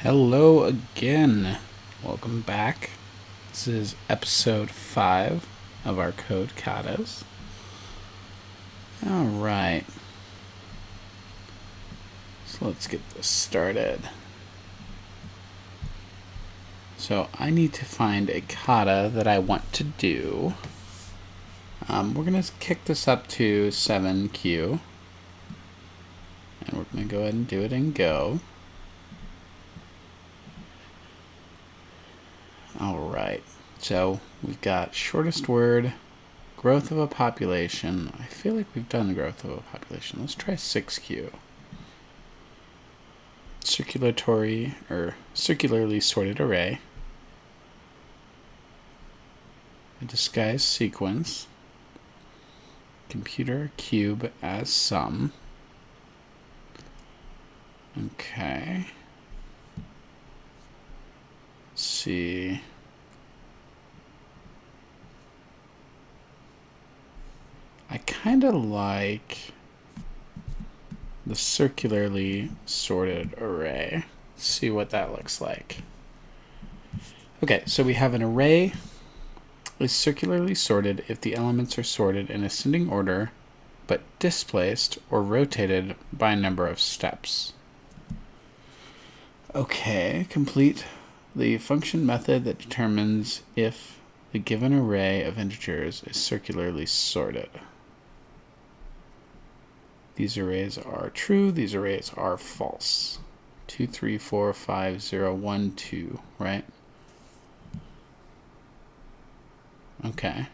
Hello again. Welcome back. This is episode 5 of our code Katas. Alright. So let's get this started. So I need to find a kata that I want to do. We're going to kick this up to 7Q. And we're going to go ahead and do it in Go. Alright, so we've got shortest word, growth of a population. I feel like we've done growth of a population. Let's try 6Q. Circulatory or circularly sorted array. A disguised sequence. Computer cube as sum. Okay. Let's see. I kind of like the circularly sorted array. Let's see what that looks like. Okay, so we have an array is circularly sorted if the elements are sorted in ascending order, but displaced or rotated by a number of steps. Okay, complete the function method that determines if the given array of integers is circularly sorted. These arrays are true, these arrays are false. 2, 3, 4, 5, 0, 1, 2, right? Okay.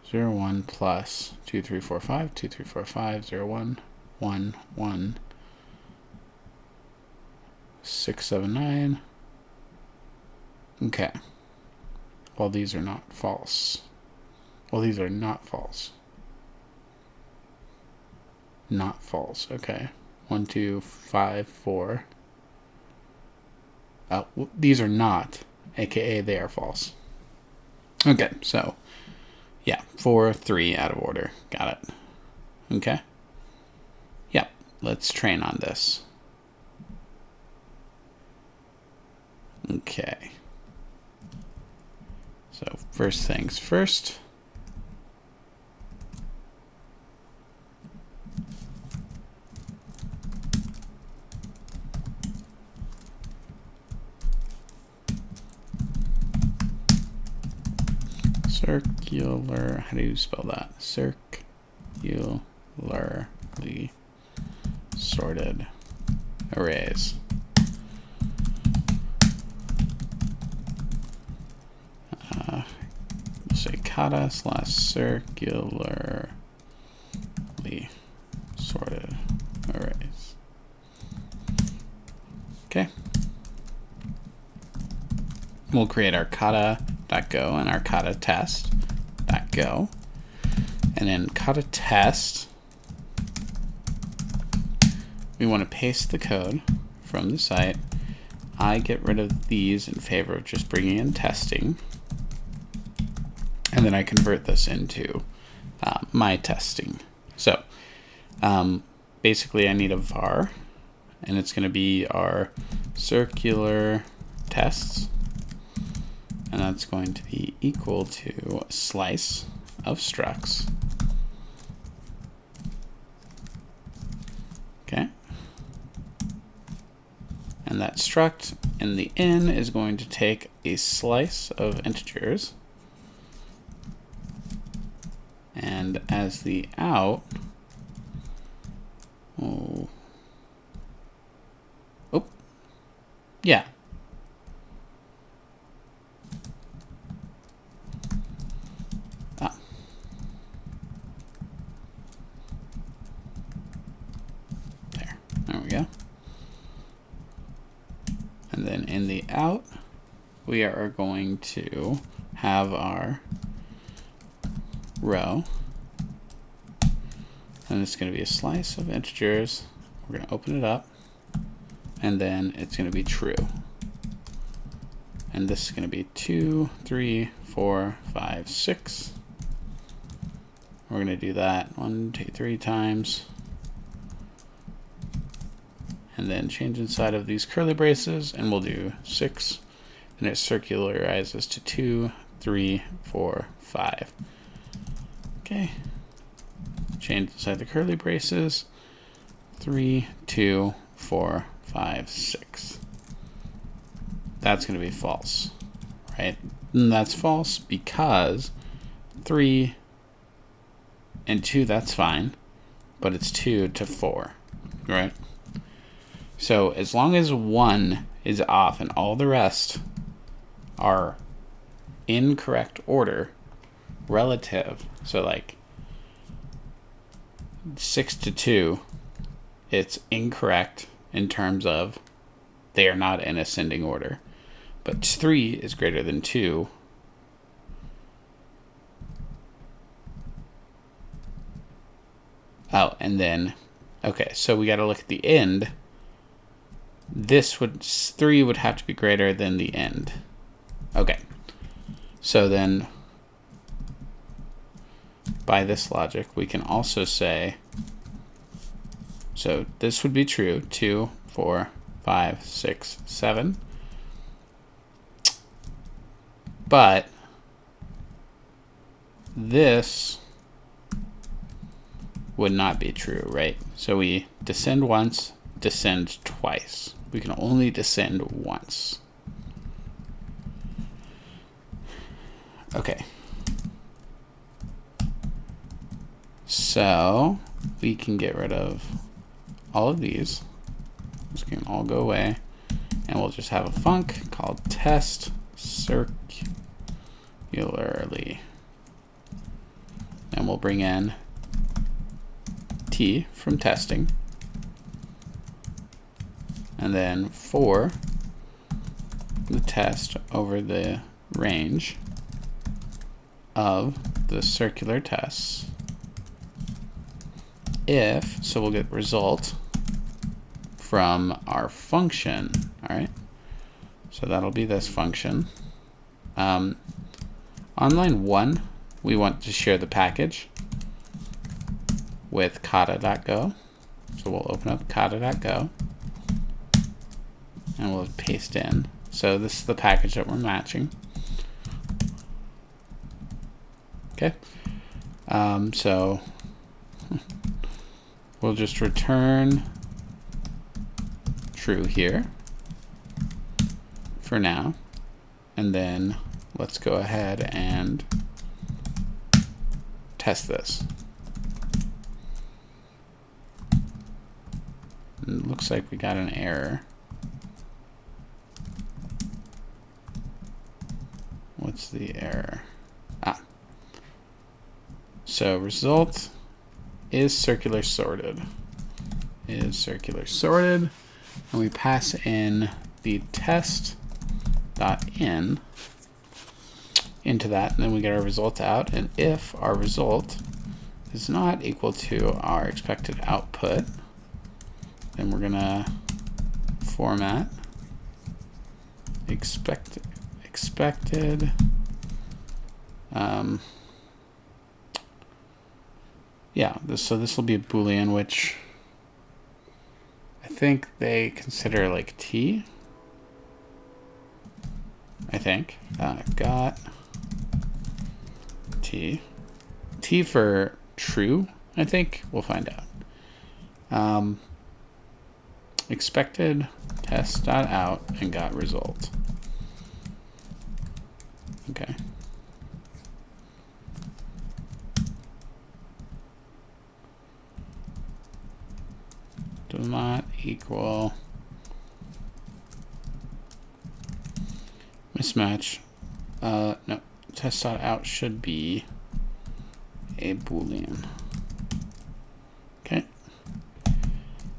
Zero, 1 plus 2, 3, 4, 5, 2, 3, 4, 5, 0, 1, 1, 1, 6, 7, 9. Okay. Well, these are not false. Well, these are not false. Not false. Okay. 1, 2, 5, 4. These are not, aka they are false. Okay, so yeah, 4, 3 out of order. Got it. Okay. Yep. Let's train on this. Okay. So first things first. Circular, how do you spell that? Circularly sorted arrays. We'll say kata / circularly sorted arrays. Okay. We'll create our kata.go and our kata test.go. And in kata test, we want to paste the code from the site. I get rid of these in favor of just bringing in testing. And then I convert this into my testing. So basically I need a var, and it's going to be our circular tests. And that's going to be equal to a slice of structs. Okay. And that struct in the in is going to take a slice of integers. And as the out, yeah. There we go. And then in the out, we are going to have our row. And it's going to be a slice of integers. We're going to open it up. And then it's going to be true. And this is going to be 2, 3, 4, 5, 6. We're going to do that 1, 2, 3 times. and then change inside of these curly braces, and we'll do 6, and it circularizes to 2, 3, 4, 5. Okay. Change inside the curly braces, 3, 2, 4, 5, 6. That's going to be false, right? And that's false because 3 and 2, that's fine, but it's 2 to 4, right? So as long as 1 is off and all the rest are in correct order relative, so like 6 to 2, it's incorrect in terms of they are not in ascending order. But 3 is greater than 2. Oh, and then, okay, so we got to look at the end. 3 would have to be greater than the end. Okay, so then by this logic, we can also say, so this would be true, 2, 4, 5, 6, 7. But this would not be true, right? So we descend once, descend twice. We can only descend once. Okay. So we can get rid of all of these. This can all go away. And we'll just have a func called test circularly. And we'll bring in t from testing. And then for the test over the range of the circular tests, if, so we'll get result from our function, all right? So that'll be this function. On line 1, we want to share the package with kata.go. So we'll open up kata.go and we'll paste in. So this is the package that we're matching. Okay. So we'll just return true here for now. And then let's go ahead and test this. It looks like we got an error. What's the error? So result is circular sorted. Is circular sorted. And we pass in the test.in into that, and then we get our result out. And if our result is not equal to our expected output, then we're gonna format expected yeah, so this will be a Boolean, which I think they consider like t. I think got t for true. I think we'll find out. Expected test.out and got result. Okay. Does not equal mismatch. No, test.out should be a Boolean. Okay.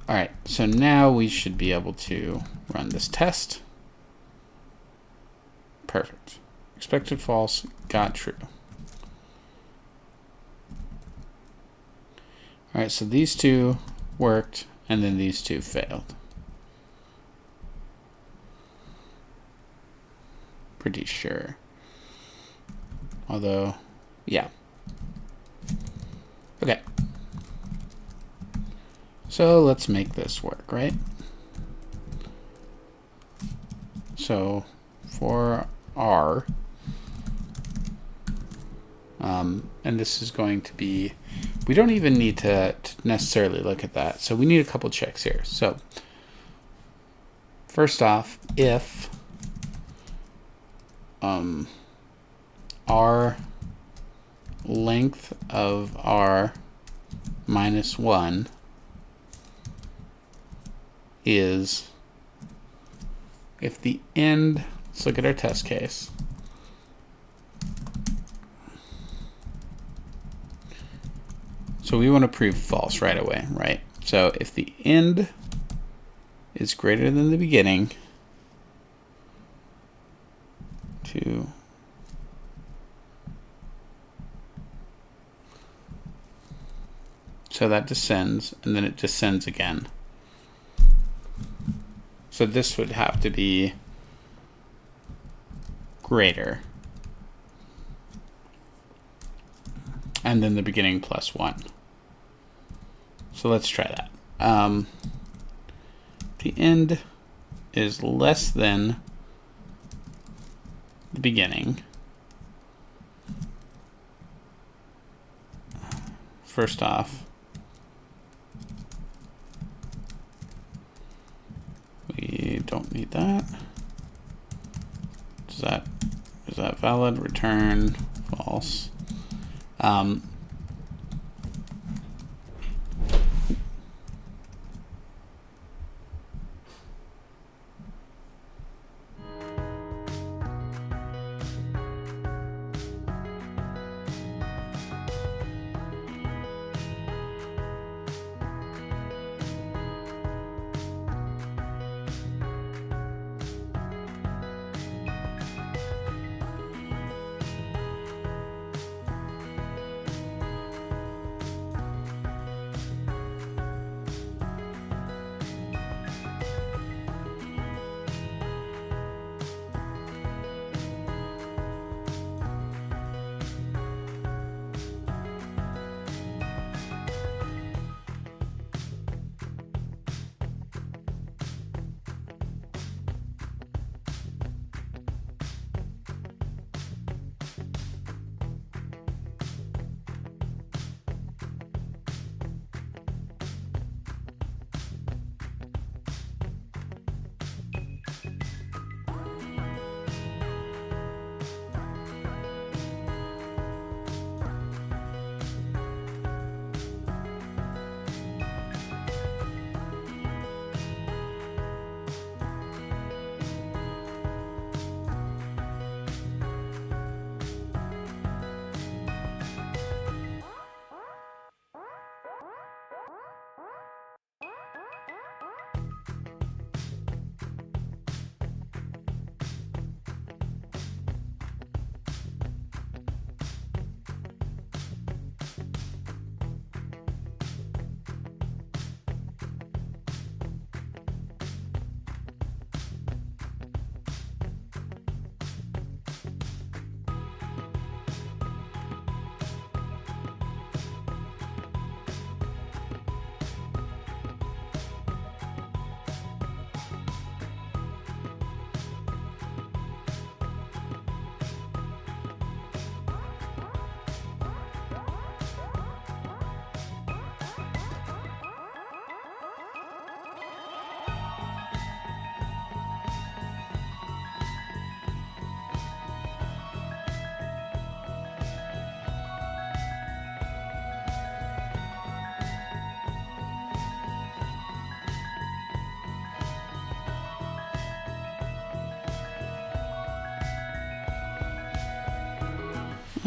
All right, so now we should be able to run this test. Perfect. Expected false, got true. All right, so these two worked, and then these two failed. Pretty sure. Although, yeah. Okay. So let's make this work, right? So for R, and this is going to be, we don't even need to necessarily look at that. So we need a couple checks here. So first off, if R length of R minus 1 is, if the end, let's look at our test case. So we want to prove false right away, right? So if the end is greater than the beginning, so that descends, and then it descends again. So this would have to be greater, and then the beginning plus 1. So let's try that. The end is less than the beginning. First off, we don't need that. Is that valid? Return false.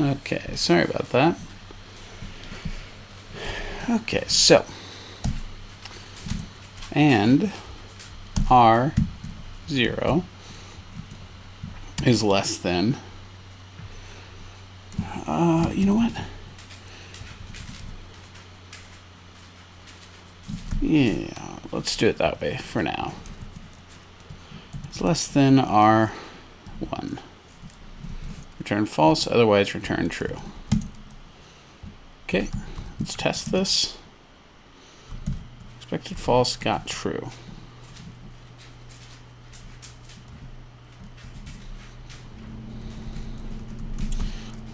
Okay, sorry about that. Okay, so, and R0 is less than, you know what? Yeah, let's do it that way for now. It's less than R1. Return false, otherwise return true. Okay, let's test this. Expected false got true.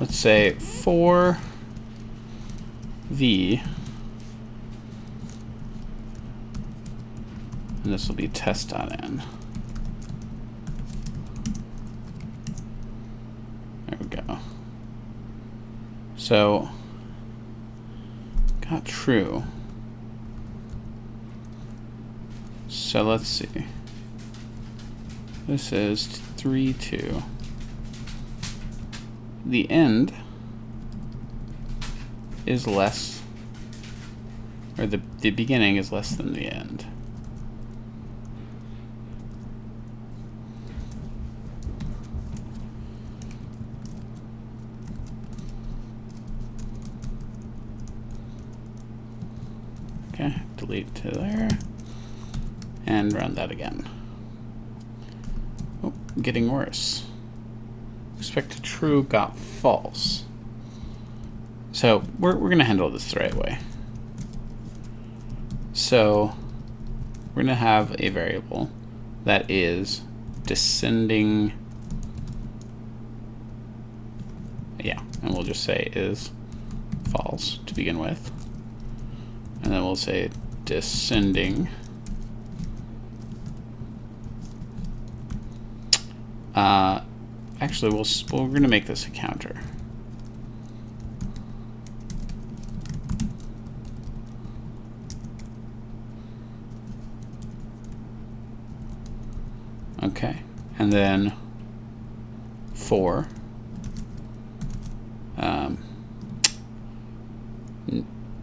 let's say for v, and this will be test.n. There we go. So got true. So let's see. This is 3, 2. The end is less, or the beginning is less than the end. Okay, delete to there, and run that again. Oh, getting worse. Expected true got false. So we're going to handle this the right way. So we're going to have a variable that is descending. Yeah, and we'll just say is false to begin with. And then we'll say descending. Actually, we're going to make this a counter. Okay, and then for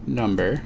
number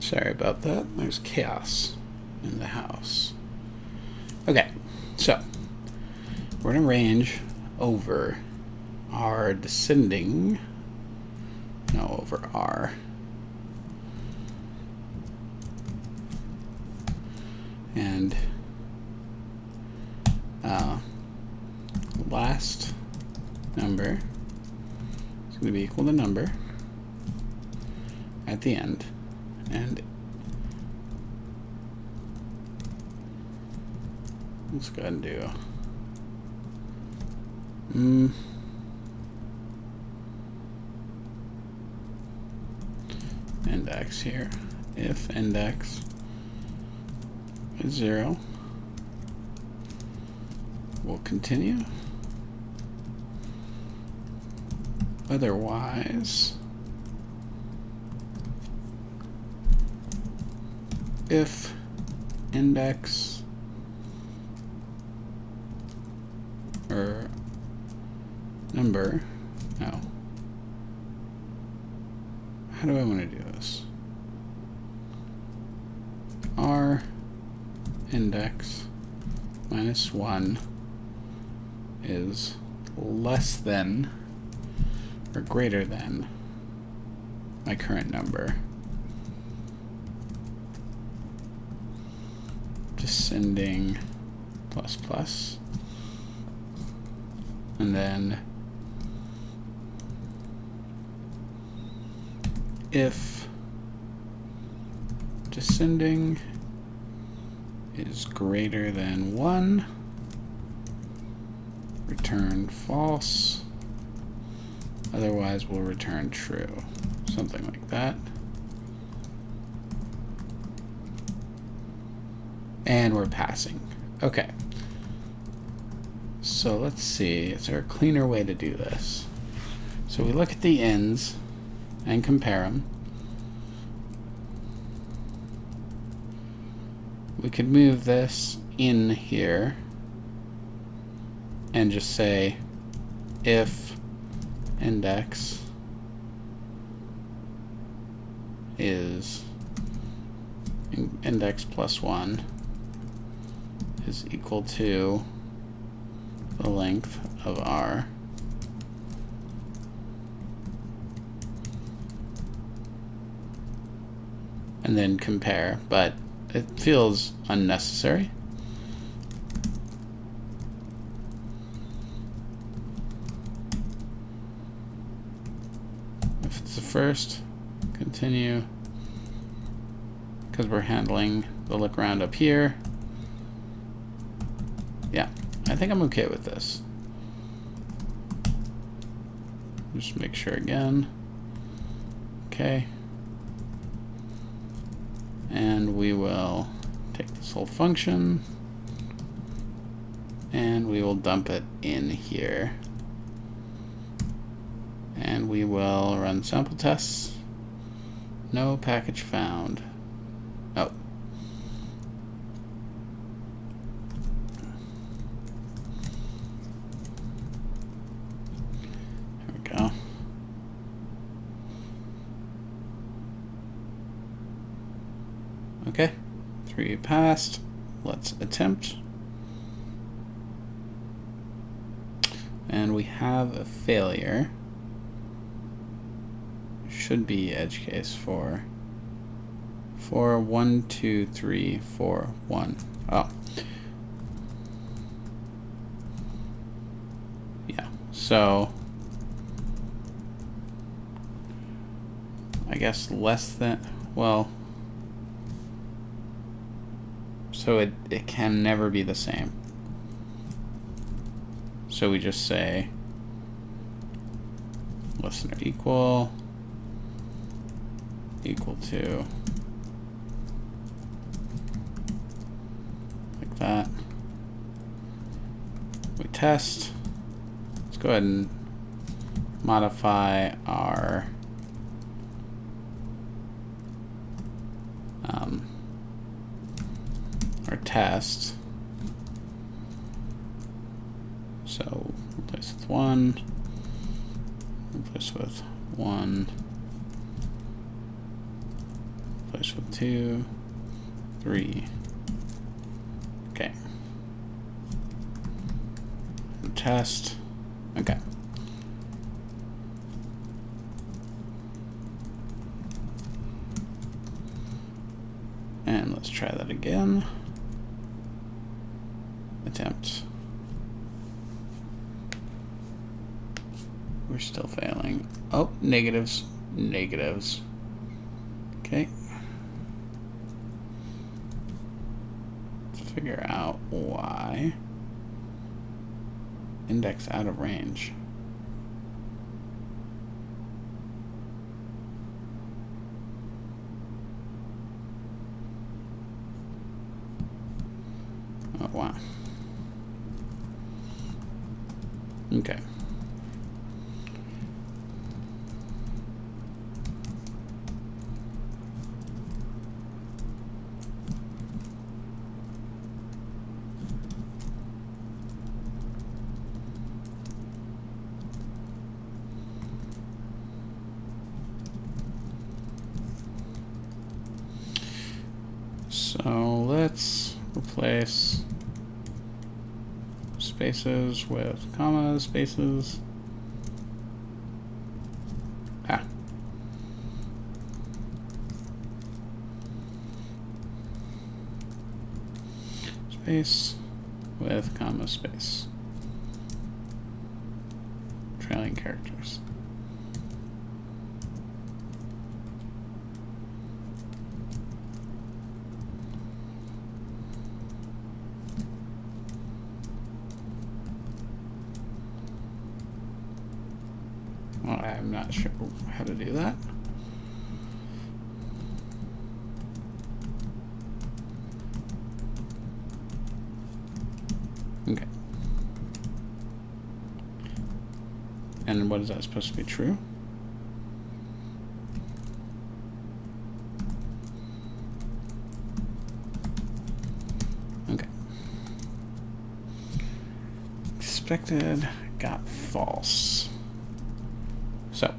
Sorry about that. There's chaos in the house. Okay, so we're going to range over our descending, no, over R. And last number is going to be equal to number at the end. And let's go ahead and do index here. If index is 0, we'll continue. Otherwise, if index or number, no. How do I want to do this? R index minus 1 is less than or greater than my current number. Descending plus plus. And then if descending is greater than 1, return false. Otherwise, we'll return true. Something like that. And we're passing. Okay. So let's see. Is there a cleaner way to do this? So we look at the ends and compare them. We could move this in here and just say if index is index plus 1 is equal to the length of R. And then compare, but it feels unnecessary. If it's the first, continue, because we're handling the look around up here. Yeah, I think I'm okay with this. Just make sure again. Okay. And we will take this whole function and we will dump it in here. And we will run sample tests. No package found. Oh. There we go. Okay, 3 passed. Let's attempt. And we have a failure. Should be edge case 4. 4, 1, 2, 3, 4, 1. Oh. Yeah, so I guess less than, well, so it can never be the same. So we just say less than or equal to, like that. We test. Let's go ahead and modify our test. So replace with 1, replace with 1, replace with 2, 3. Okay. And test. Okay. And let's try that again. Attempt. We're still failing. Oh, negatives. Negatives. Okay. Let's figure out why. Index out of range. Oh, wow. Okay. So let's replace spaces with commas, spaces. Ah. Space with comma space. Trailing characters. Well, I'm not sure how to do that. Okay. And what is that supposed to be true? Okay. Expected got false. So,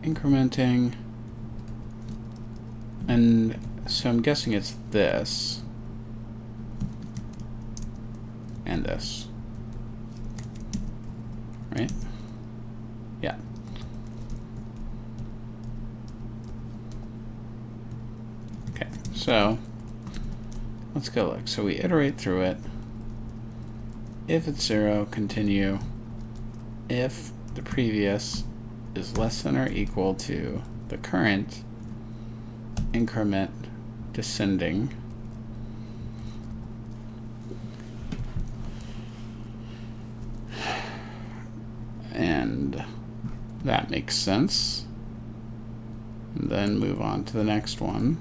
incrementing, and so I'm guessing it's this and this, right? Yeah. Okay, so let's go look. So we iterate through it. If it's 0, continue. If the previous is less than or equal to the current, increment descending. And that makes sense. And then move on to the next one.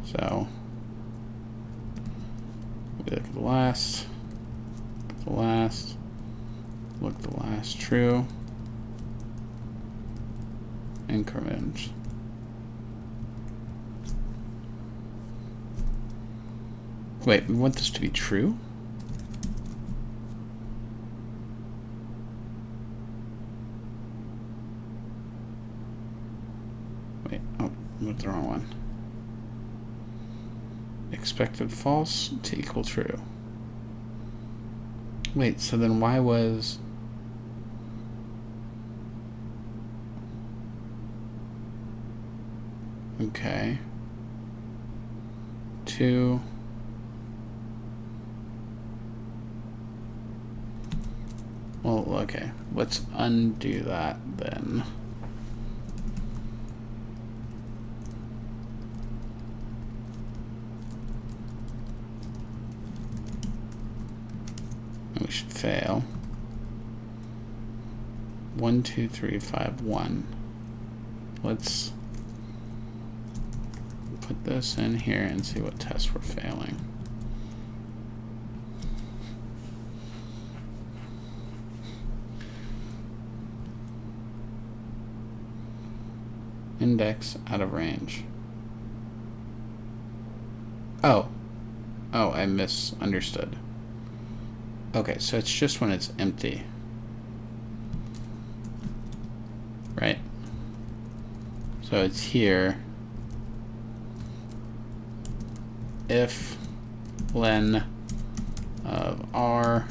So we look at the last, look at the last true, increment. Wait, we want this to be true? Wait, oh, moved the wrong one. Expected false to equal true. Wait, so then why was... Okay. 2. Well, okay. Let's undo that then. We should fail. 1, 2, 3, 5, 1. Let's put this in here and see what tests we're failing. Index out of range. Oh, I misunderstood. Okay, so it's just when it's empty. So it's here. If len of r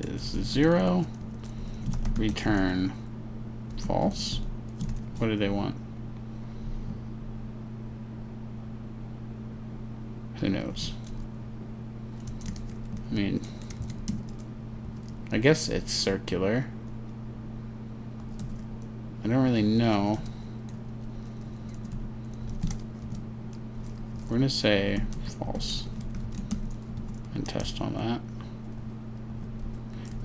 is 0, return false. What do they want? Who knows? I mean, I guess it's circular. I don't really know. We're going to say false and test on that.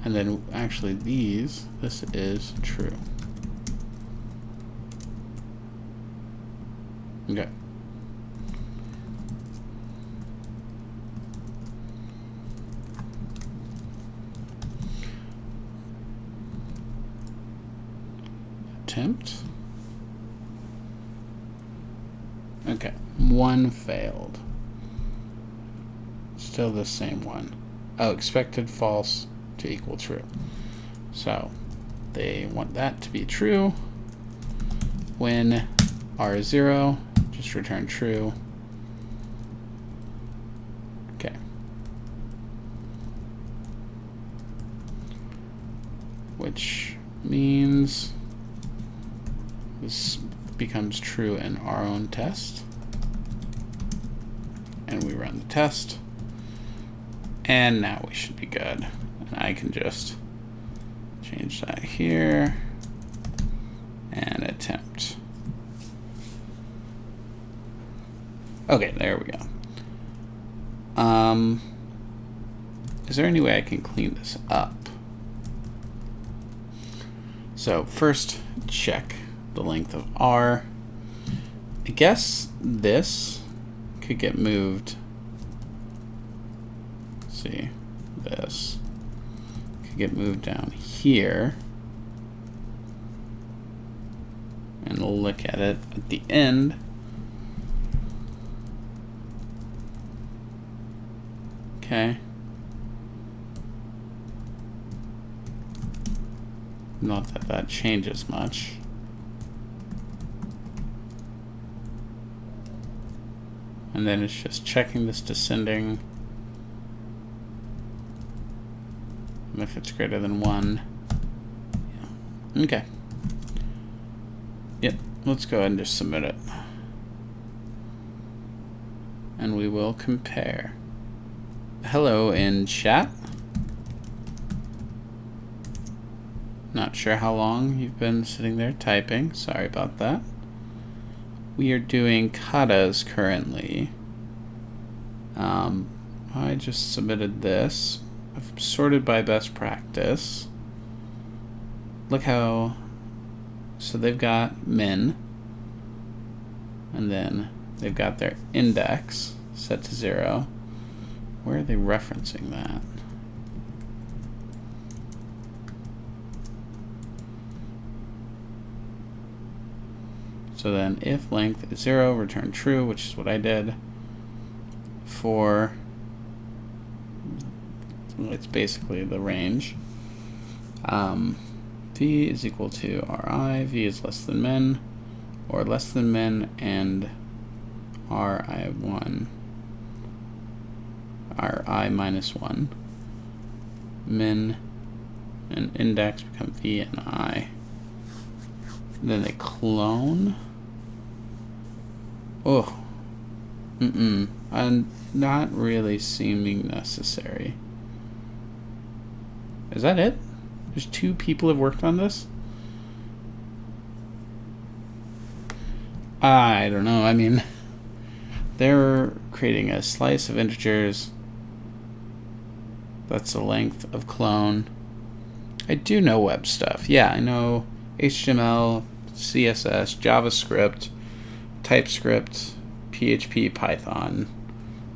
And then actually this is true. Okay. Attempt. Okay, one failed. Still the same one. Oh, expected false to equal true. So they want that to be true. When r is 0, just return true. Okay. Which means this becomes true in our own test. And we run the test. And now we should be good. And I can just change that here and attempt. Okay, there we go. Is there any way I can clean this up? So first, check the length of R. I guess this could get moved. Let's see, this could get moved down here. And look at it at the end. Okay. Not that that changes much. And then it's just checking this descending. And if it's greater than 1. Yeah. Okay. Yep, let's go ahead and just submit it. And we will compare. Hello in chat. Not sure how long you've been sitting there typing. Sorry about that. We are doing katas currently. I just submitted this. I've sorted by best practice. Look how... So they've got min. And then they've got their index set to 0. Where are they referencing that? So then if length is 0, return true, which is what I did. For, it's basically the range. V is equal to Ri, V is less than min, or less than min and Ri1, Ri minus 1. Min and index become V and I. And then they clone. Oh. I'm not really seeming necessary. Is that it? There's 2 people have worked on this? I don't know. I mean, they're creating a slice of integers. That's the length of clone. I do know web stuff. Yeah, I know HTML, CSS, JavaScript, TypeScript, PHP, Python,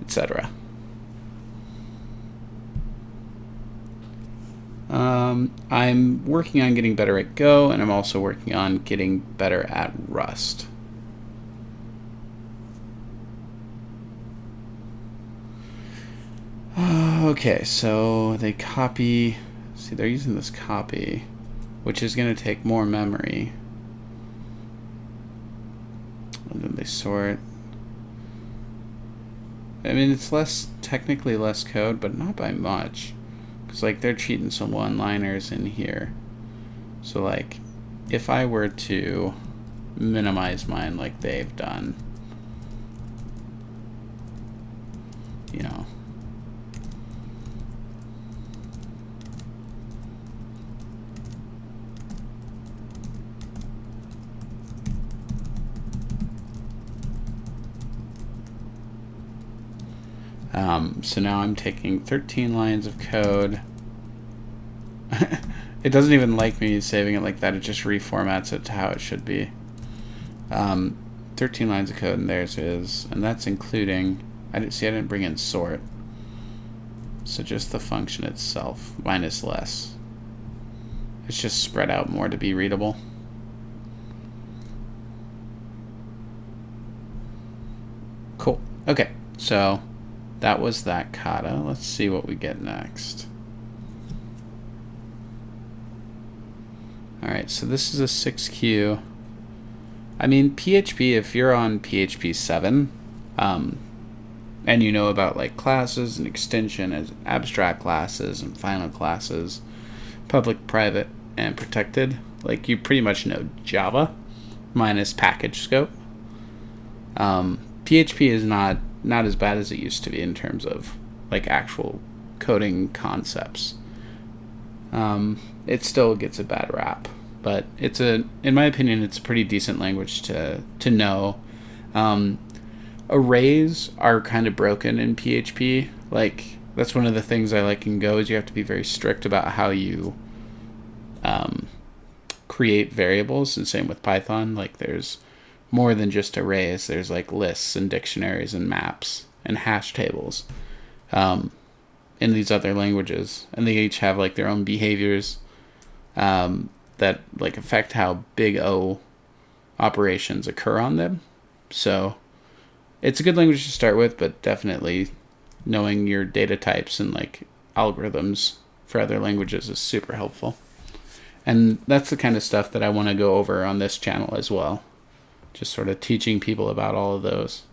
etc. I'm working on getting better at Go, and I'm also working on getting better at Rust. Okay, so they copy. See, they're using this copy, which is going to take more memory. they sort. I mean, it's technically less code, but not by much. Because, like, they're cheating some one-liners in here. So, like, if I were to minimize mine like they've done, you know, so now I'm taking 13 lines of code. It doesn't even like me saving it like that. It just reformats it to how it should be. 13 lines of code, and theirs is, and that's including, I didn't bring in sort. So just the function itself. Mine is less. It's just spread out more to be readable. Cool. Okay, so that was that kata. Let's see what we get next. Alright, so this is a 6Q. I mean, PHP, if you're on PHP 7, and you know about like classes and extension as abstract classes and final classes, public, private, and protected, like you pretty much know Java minus package scope. PHP is not as bad as it used to be in terms of like actual coding concepts. It still gets a bad rap, but in my opinion, it's a pretty decent language to know. Arrays are kind of broken in PHP. Like, that's one of the things I like in Go is you have to be very strict about how you create variables, and same with Python. Like, there's more than just arrays. There's like lists and dictionaries and maps and hash tables in these other languages, and they each have like their own behaviors that like affect how big O operations occur on them. So it's a good language to start with, but definitely knowing your data types and like algorithms for other languages is super helpful. And that's the kind of stuff that I want to go over on this channel as well. Just sort of teaching people about all of those.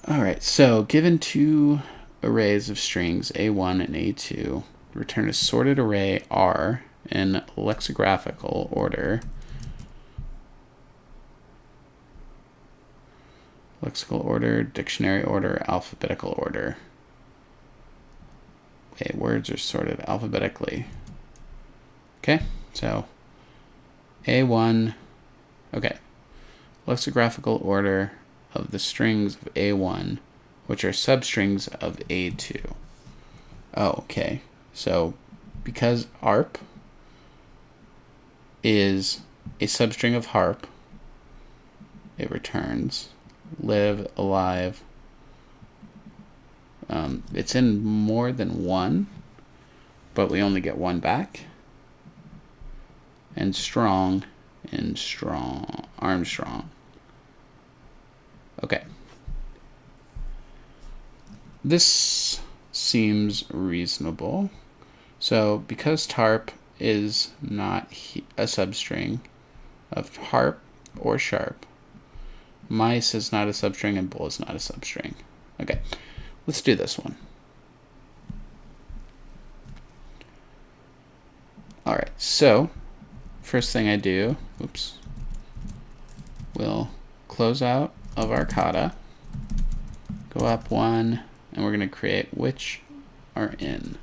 Alright, so given two arrays of strings A1 and A2, return a sorted array R in lexicographical order. Lexical order, dictionary order, alphabetical order. Okay, words are sorted alphabetically. Okay, so A1, okay. Lexicographical order of the strings of A1, which are substrings of A2. Oh, okay. So because ARP is a substring of harp, it returns live, alive. It's in more than one, but we only get one back. And strong in strong, Armstrong. Okay. This seems reasonable. So because tarp is not a substring of harp or sharp, mice is not a substring, and bull is not a substring. Okay, let's do this one. Alright, so first thing I do, we'll close out of our kata, go up one, and we're going to create which are in.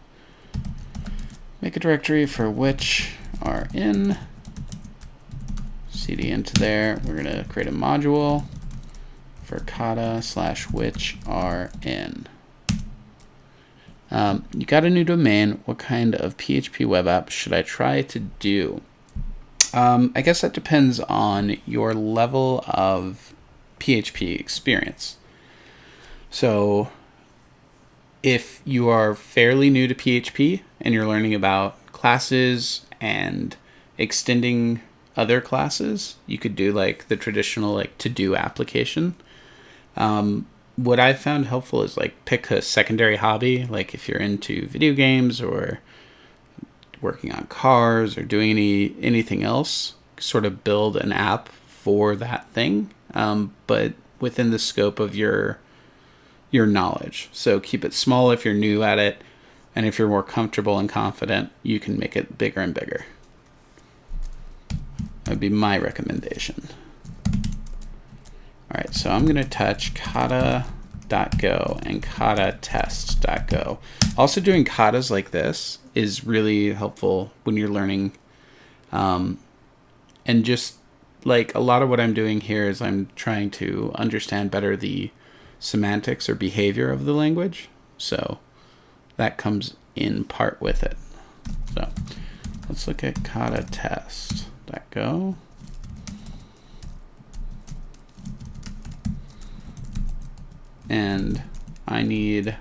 Make a directory for which are in, cd into there. We're going to create a module for kata / which are in. You got a new domain. What kind of PHP web app should I try to do? I guess that depends on your level of PHP experience. So if you are fairly new to PHP and you're learning about classes and extending other classes, you could do like the traditional like to-do application. What I've found helpful is like pick a secondary hobby, like if you're into video games or working on cars or doing anything else, sort of build an app for that thing, but within the scope of your knowledge. So keep it small if you're new at it, and if you're more comfortable and confident, you can make it bigger and bigger. That would be my recommendation. All right, so I'm going to touch kata.go and kata-test.go. Also, doing katas like this is really helpful when you're learning. And just like a lot of what I'm doing here is I'm trying to understand better the semantics or behavior of the language. So that comes in part with it. So let's look at kata-test.go. And I need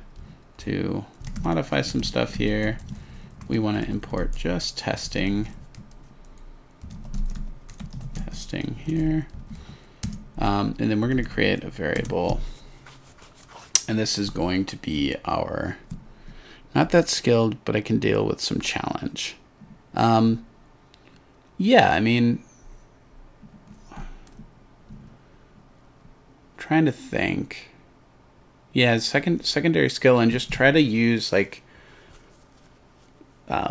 to modify some stuff here. We want to import just testing here. And then we're going to create a variable. And this is going to be our, not that skilled, but I can deal with some challenge. Yeah, I mean, trying to think. Yeah, secondary skill, and just try to use like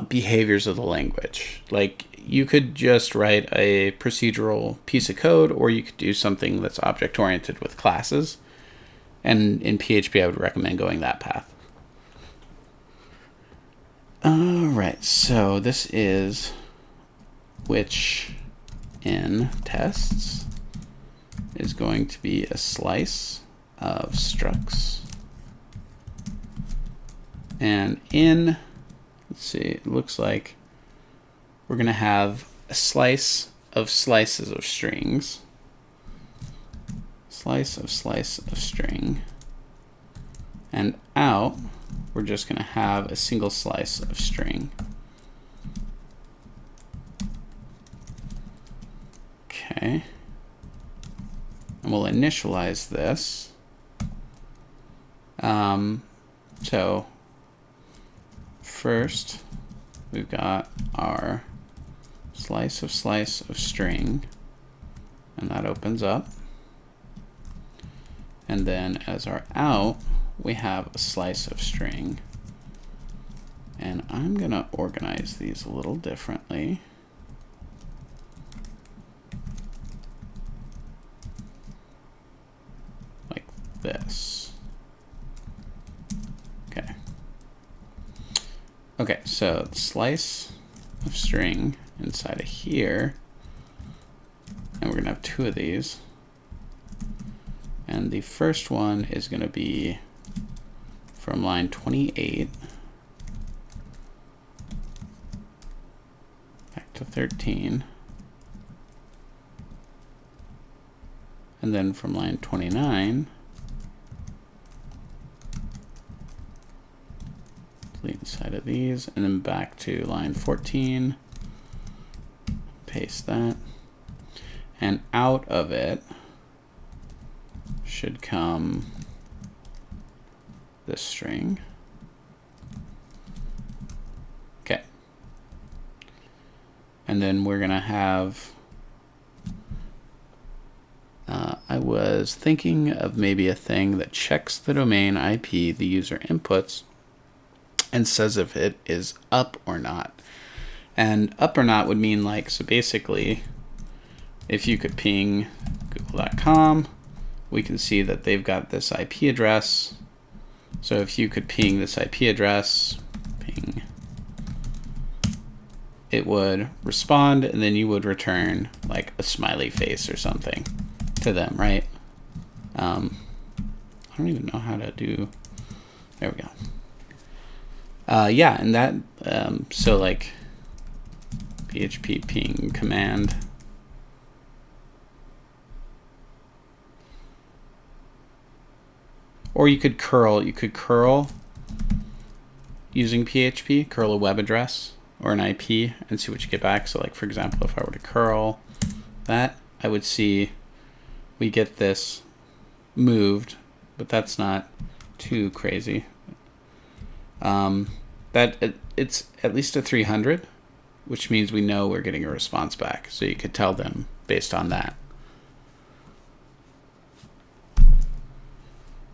behaviors of the language. Like you could just write a procedural piece of code, or you could do something that's object oriented with classes. And in PHP, I would recommend going that path. All right, so this is which in tests is going to be a slice of structs. And in, let's see, it looks like we're going to have a slice of slices of strings. Slice of string. And out, we're just going to have a single slice of string. Okay. And we'll initialize this. So first, we've got our slice of string, and that opens up. And then as our out, we have a slice of string. And I'm going to organize these a little differently. Like this. Okay. Okay, so slice of string inside of here. And we're going to have two of these. And the first one is going to be from line 28 back to 13. And then from line 29, delete inside of these, and then back to line 14, paste that, and out of it should come this string. Okay. And then we're going to have, I was thinking of maybe a thing that checks the domain IP the user inputs and says if it is up or not. And up or not would mean like, so basically, if you could ping google.com, we can see that they've got this IP address. So if you could ping this IP address, ping, it would respond, and then you would return like a smiley face or something to them, right? I don't even know how to do, there we go. Yeah, and that, so like PHP ping command, or you could curl using PHP, curl a web address or an IP and see what you get back. So like, for example, if I were to curl that, I would see we get this moved, but that's not too crazy. It's at least a 300. which means we know we're getting a response back. So you could tell them based on that.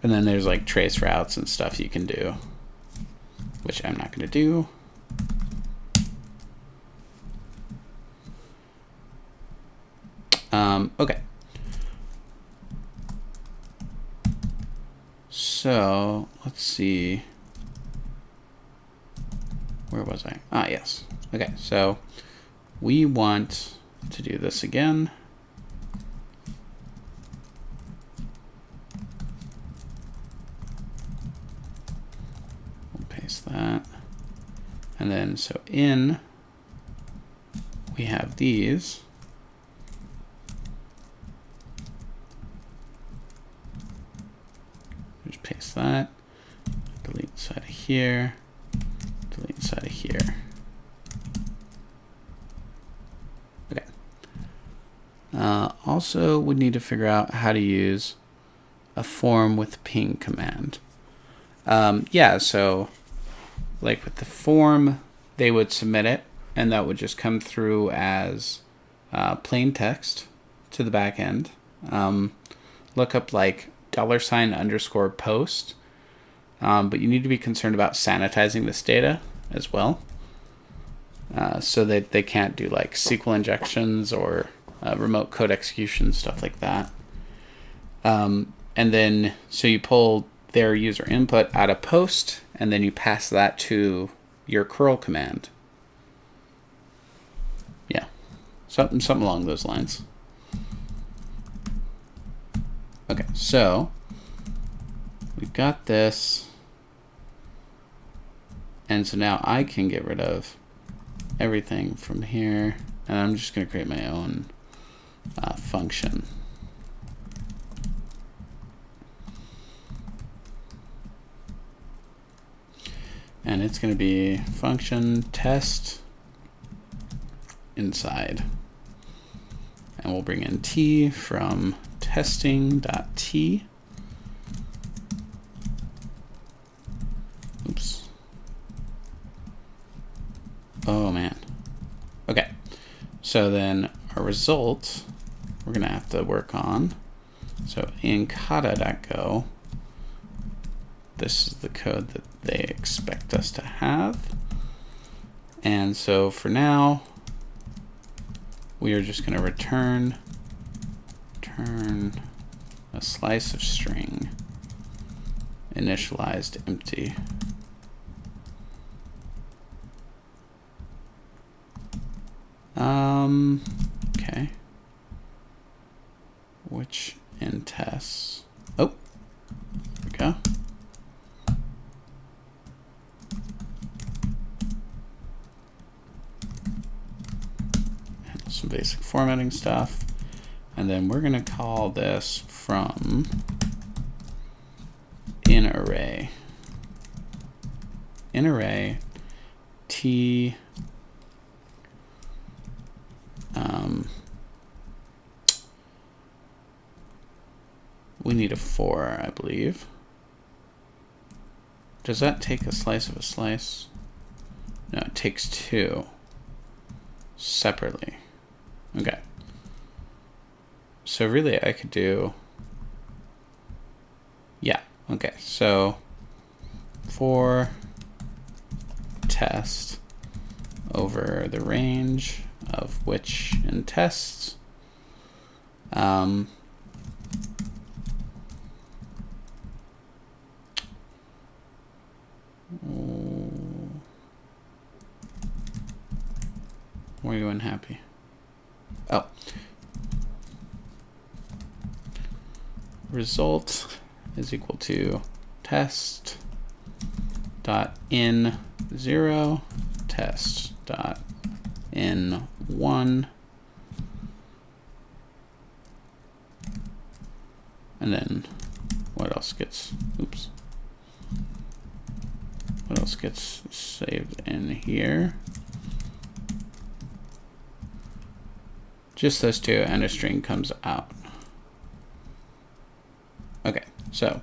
And then there's like trace routes and stuff you can do, which I'm not going to do. Okay. So let's see. Where was I? Ah, yes. Okay, so we want to do this again. We'll paste that. And then, so in, we have these. Just paste that. Delete inside of here. Delete inside of here. Okay. Also, we need to figure out how to use a form with ping command. Yeah, so like with the form, they would submit it, and that would just come through as plain text to the back end. Look up like $_post. But you need to be concerned about sanitizing this data as well, so that they can't do like SQL injections or remote code execution, stuff like that. And then, so you pull their user input out of post, and then you pass that to your curl command. Yeah, something along those lines. Okay, so we've got this. And so now I can get rid of everything from here, and I'm just going to create my own function. And it's going to be function test inside. And we'll bring in t from testing.t. Oops. Oh man. Okay. So then our result, we're going to have to work on. So in kata.go, this is the code that they expect us to have. And so for now, we are just going to return a slice of string initialized empty. Okay. Which in tests? Oh, there we go. And some basic formatting stuff. And then we're going to call this from in array. In array t we need a 4, I believe. Does that take a slice of a slice? No, it takes 2 separately. Okay. So really I could do, yeah, okay. So for test over the range of which in tests, why are you unhappy? Oh. Result is equal to test dot in 0 test dot in 1, and then what else gets, oops, what else gets saved in here? Just those two, and a string comes out. Okay, so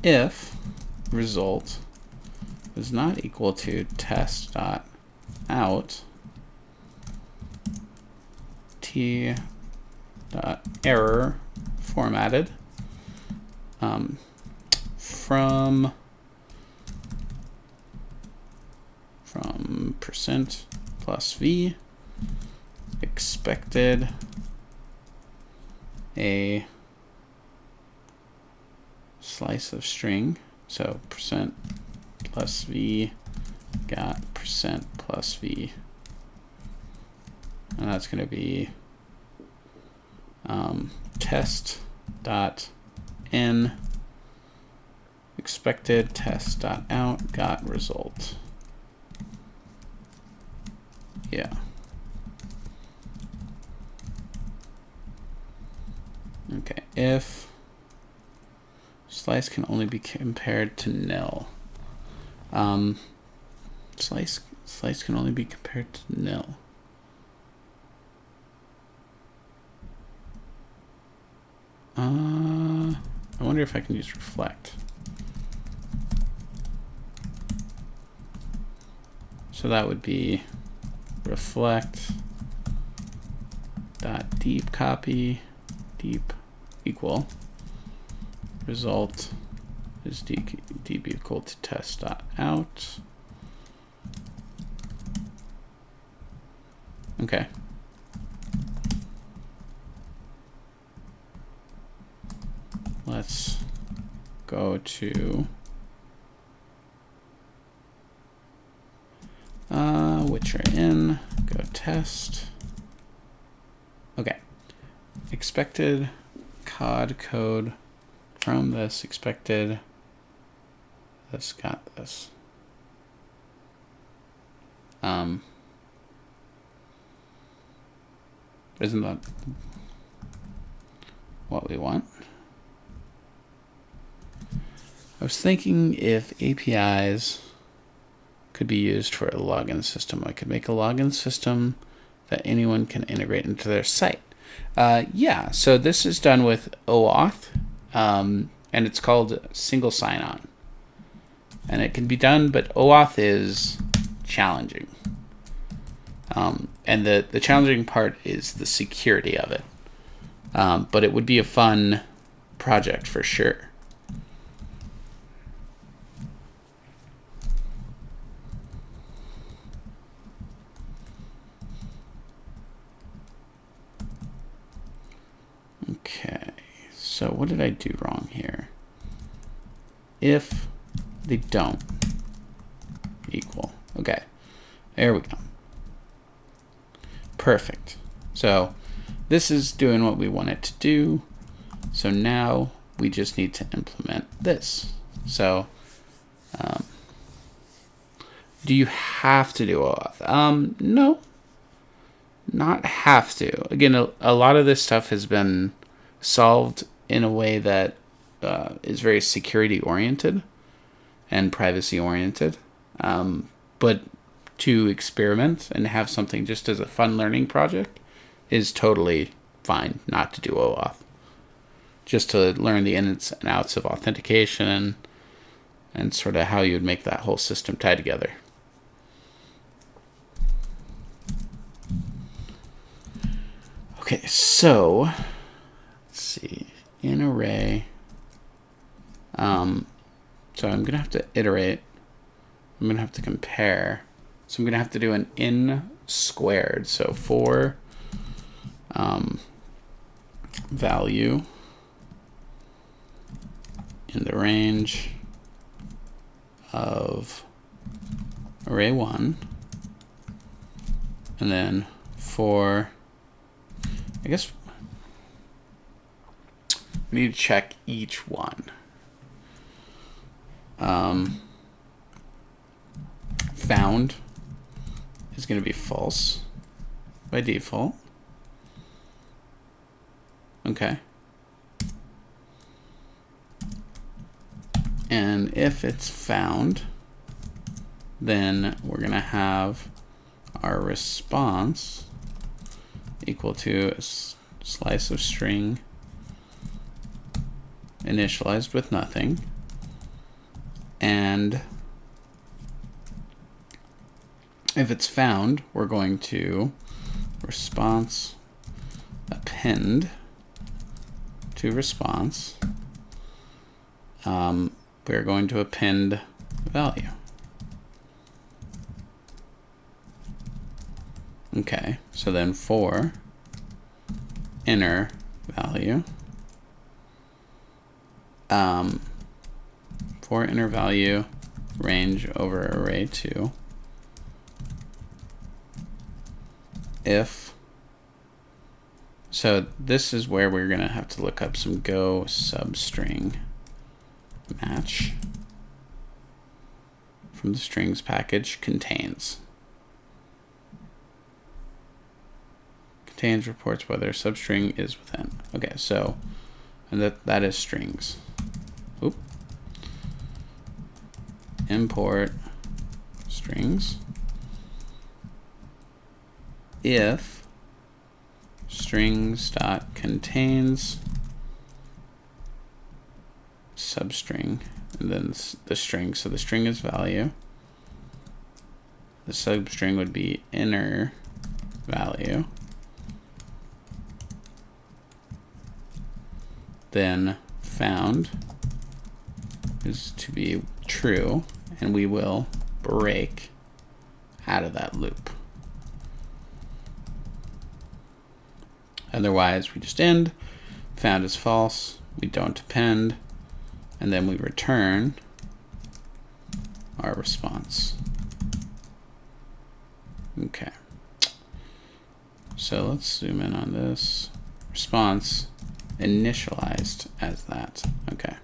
if result is not equal to test.out, error formatted from percent plus v expected a slice of string, so percent plus v got percent plus v, and that's going to be test dot n expected test dot out got result. Yeah. Okay, if slice can only be compared to nil. Slice can only be compared to nil. I wonder if I can use reflect. So that would be reflect dot deep copy deep equal result is deep equal to test dot out. Okay. Let's go to which are in, go test. Okay. Expected COD code from this expected this got this. Isn't that what we want? I was thinking if APIs could be used for a login system, I could make a login system that anyone can integrate into their site. Yeah, so this is done with OAuth, and it's called single sign-on. And it can be done, but OAuth is challenging. And the challenging part is the security of it. But it would be a fun project for sure. Okay, so what did I do wrong here? If they don't equal. Okay, there we go. Perfect. So this is doing what we want it to do. So now we just need to implement this. So do you have to do OAuth? No, not have to. Again, a lot of this stuff has been solved in a way that is very security oriented and privacy oriented. But to experiment and have something just as a fun learning project is totally fine not to do OAuth. Just to learn the ins and outs of authentication and sort of how you would make that whole system tie together. Okay, so let's see, in array. So I'm gonna have to iterate. I'm gonna have to compare. So I'm gonna have to do an in squared. So for value in the range of array 1, and then for, I guess we need to check each one. Found is going to be false by default. Okay. And if it's found, then we're going to have our response equal to a slice of string initialized with nothing, and if it's found, we're going to response append to response, we're going to append value. Okay, so then for inner value, for inner value range over array 2, if, so this is where we're going to have to look up some Go substring match from the strings package contains. Contains reports whether substring is within. Okay, so, and that is strings. Oop. Import strings if strings dot contains substring, and then the string. So the string is value. The substring would be inner value. Then found is to be true, and we will break out of that loop. Otherwise, we just end. Found is false. We don't append, and then we return our response. Okay. So let's zoom in on this. Response initialized as that. Okay.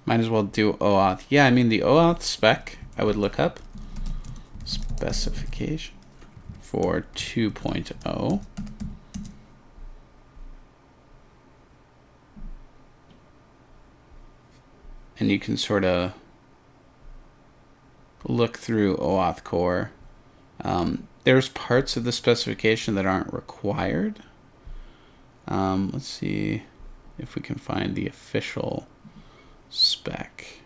Might as well do OAuth. Yeah, I mean the OAuth spec I would look up. Specification for 2.0. And you can sort of look through OAuth core. There's parts of the specification that aren't required. Let's see if we can find the official spec.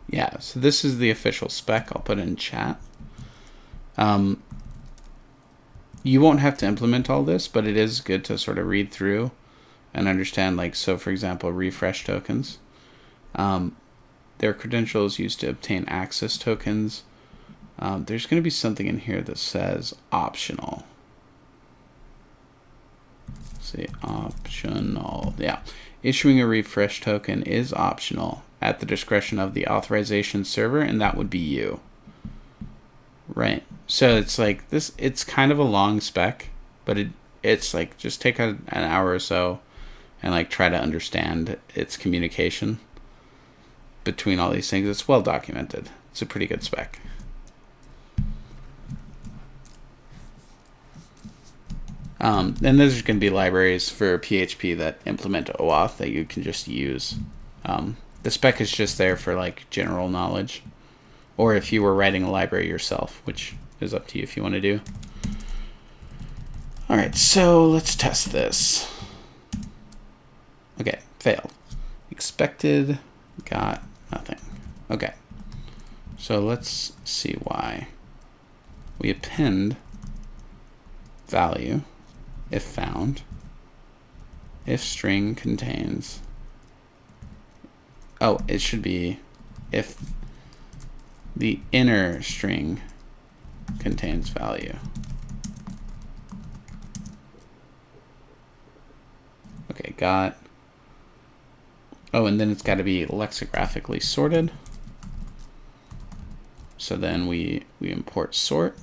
Yeah, so this is the official spec. I'll put it in chat. You won't have to implement all this, but it is good to sort of read through and understand, like, so for example, refresh tokens. Their credentials used to obtain access tokens. There's going to be something in here that says optional. Let's see, optional. Yeah. Issuing a refresh token is optional at the discretion of the authorization server, and that would be you. Right. So it's like this, it's kind of a long spec, but it's like just take an hour or so and like try to understand its communication between all these things. It's well documented. It's a pretty good spec. And there's going to be libraries for PHP that implement OAuth that you can just use. The spec is just there for like general knowledge, or if you were writing a library yourself, which is up to you if you want to do. All right, so let's test this. Okay, failed. Expected, got nothing. Okay, so let's see why. We append value if found, if string contains, oh, it should be if the inner string contains value. Okay, got. Oh, and then it's got to be lexicographically sorted. So then we import sort.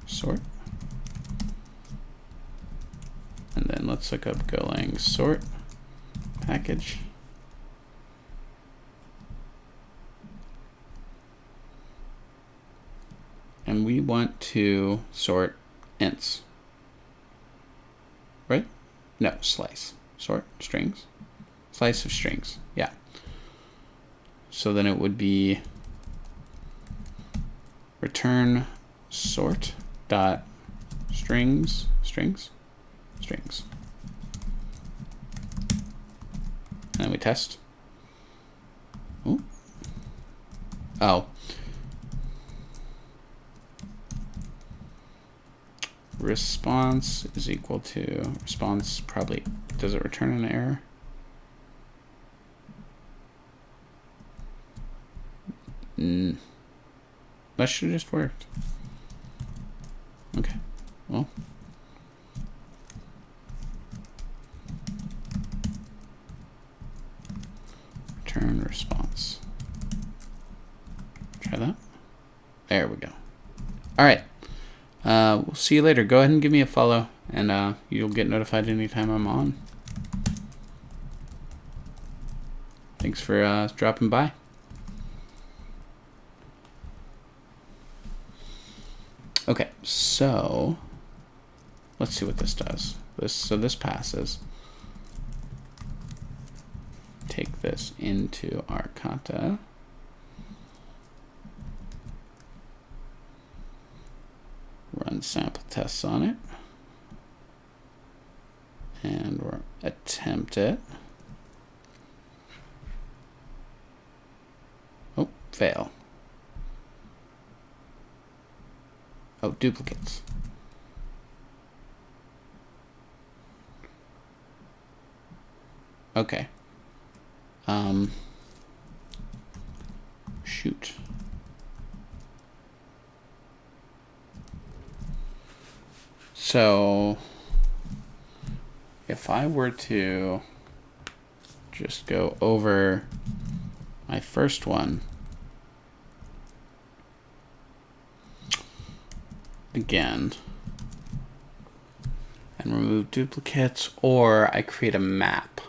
Sort. And then let's look up Golang sort package. And we want to sort ints. Right? No, slice. Sort strings. Slice of strings. Yeah. So then it would be return sort dot strings. And then we test. Ooh. Oh. Response is equal to, response probably, does it return an error? That should have just worked. Okay, well. Return response. Try that. There we go. All right. We'll see you later. Go ahead and give me a follow, and you'll get notified anytime I'm on. Thanks for dropping by. Okay, so let's see what this does. This passes. Take this into our kata. Run sample tests on it. And we'll attempt it. Oh, fail. Oh, duplicates. Okay. Shoot. So if I were to just go over my first one again and remove duplicates, or I create a map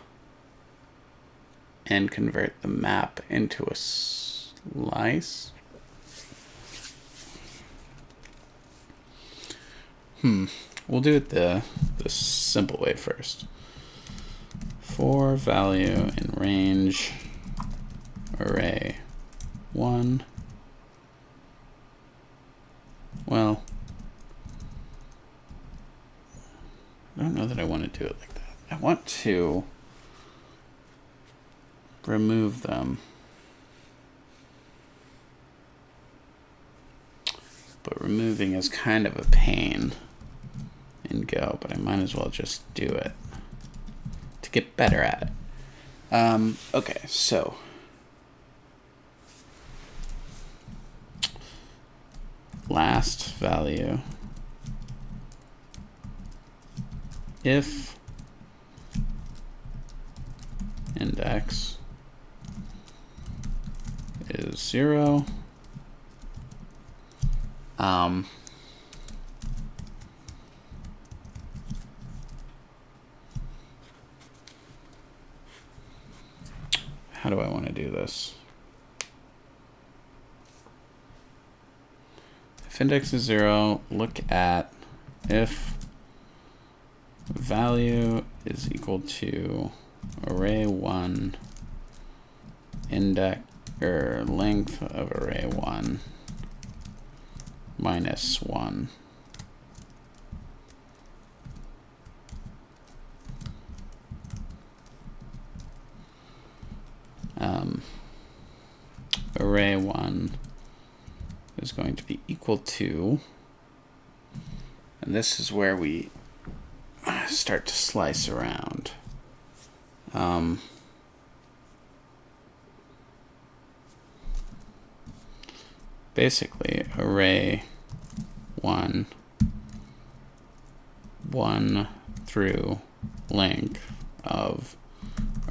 and convert the map into a slice. We'll do it the simple way first. For value in range array 1. Well, I don't know that I want to do it like that. I want to remove them. But removing is kind of a pain in Go, but I might as well just do it to get better at it. Okay, so last value, if index is 0, how do I want to do this? If index is 0, look at if value is equal to array 1 index or length of array 1 minus 1. Array 1 is going to be equal to, and this is where we start to slice around. Basically, array 1 through length of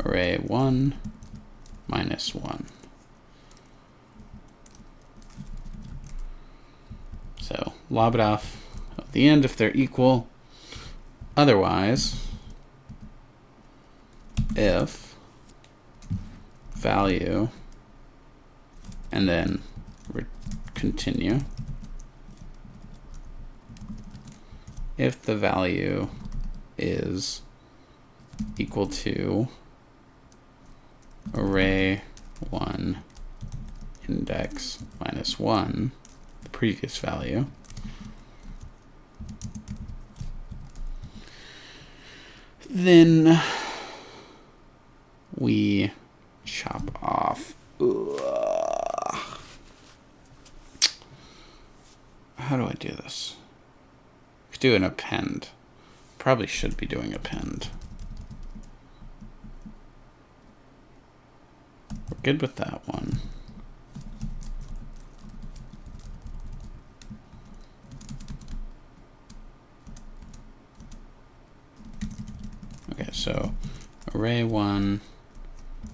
array 1 minus 1. So lob it off at the end if they're equal. Otherwise, if value and then continue, if the value is equal to array 1 index minus 1, the previous value, then we chop off how do I do this? I could do an append. Probably should be doing append. We're good with that one. Okay, so array1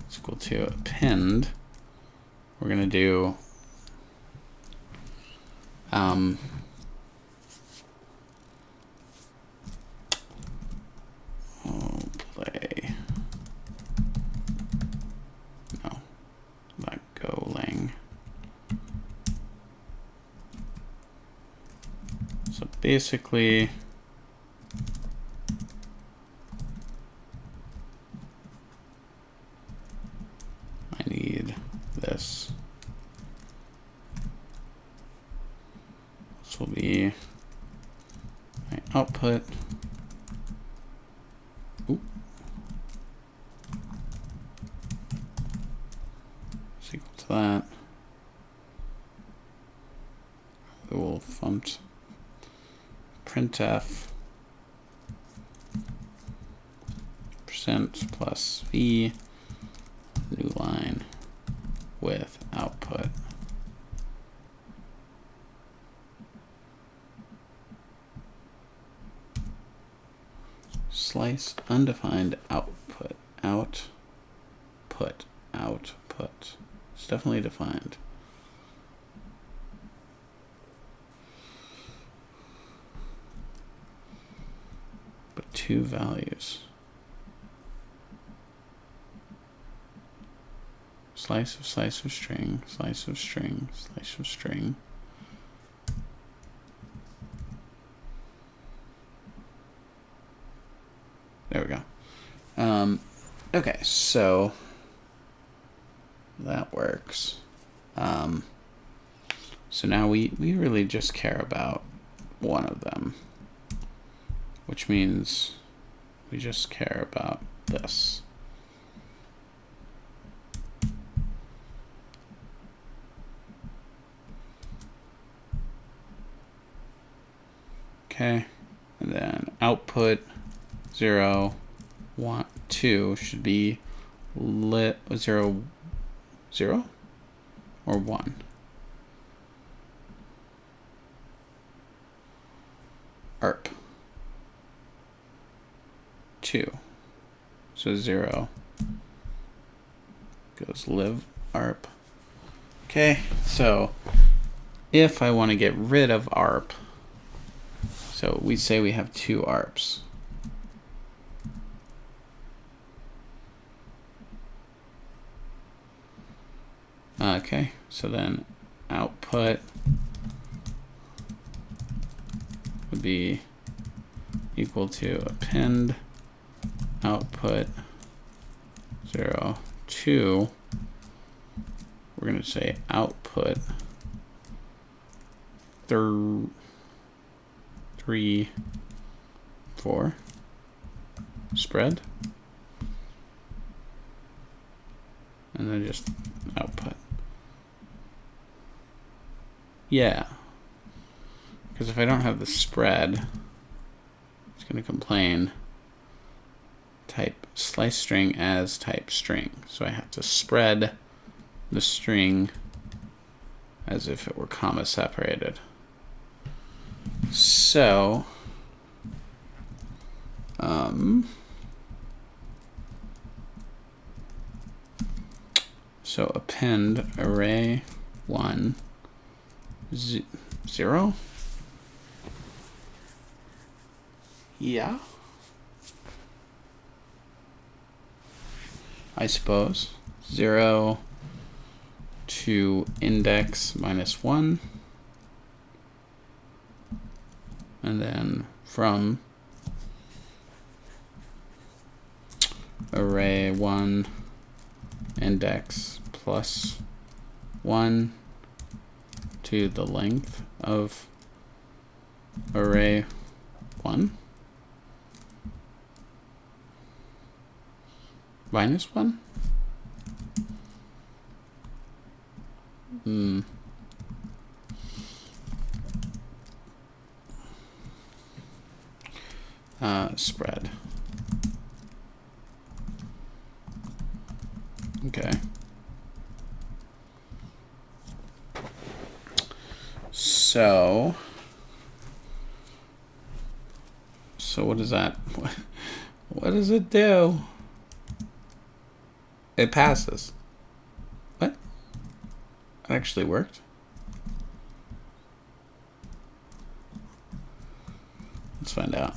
is equal to append. We're going to do play. No, not Golang. So basically, I need this. This will be my output. Oop. It's equal to that. We'll funct printf % plus v, new line with output. Slice undefined output, output. It's definitely defined. But two values. Slice of string, slice of string, slice of string. There we go. Okay, so that works. So now we really just care about one of them, which means we just care about this. Okay, and then output 0, 1, 2 should be 0, 0 or 1. ARP 2. So 0 goes live ARP. Okay, so if I want to get rid of ARP, so we say we have two ARPs. Okay, so then output would be equal to append output 0, 2. We're going to say output 3, 4 spread, and then just output. Yeah, because if I don't have the spread, it's going to complain type slice string as type string. So I have to spread the string as if it were comma separated. So so append array1 0. Yeah, I suppose 0 to index -1, and then from array1 index +1 to the length of array1 -1. spread. Okay. So what does that, what does it do? It passes. What? It actually worked? Let's find out.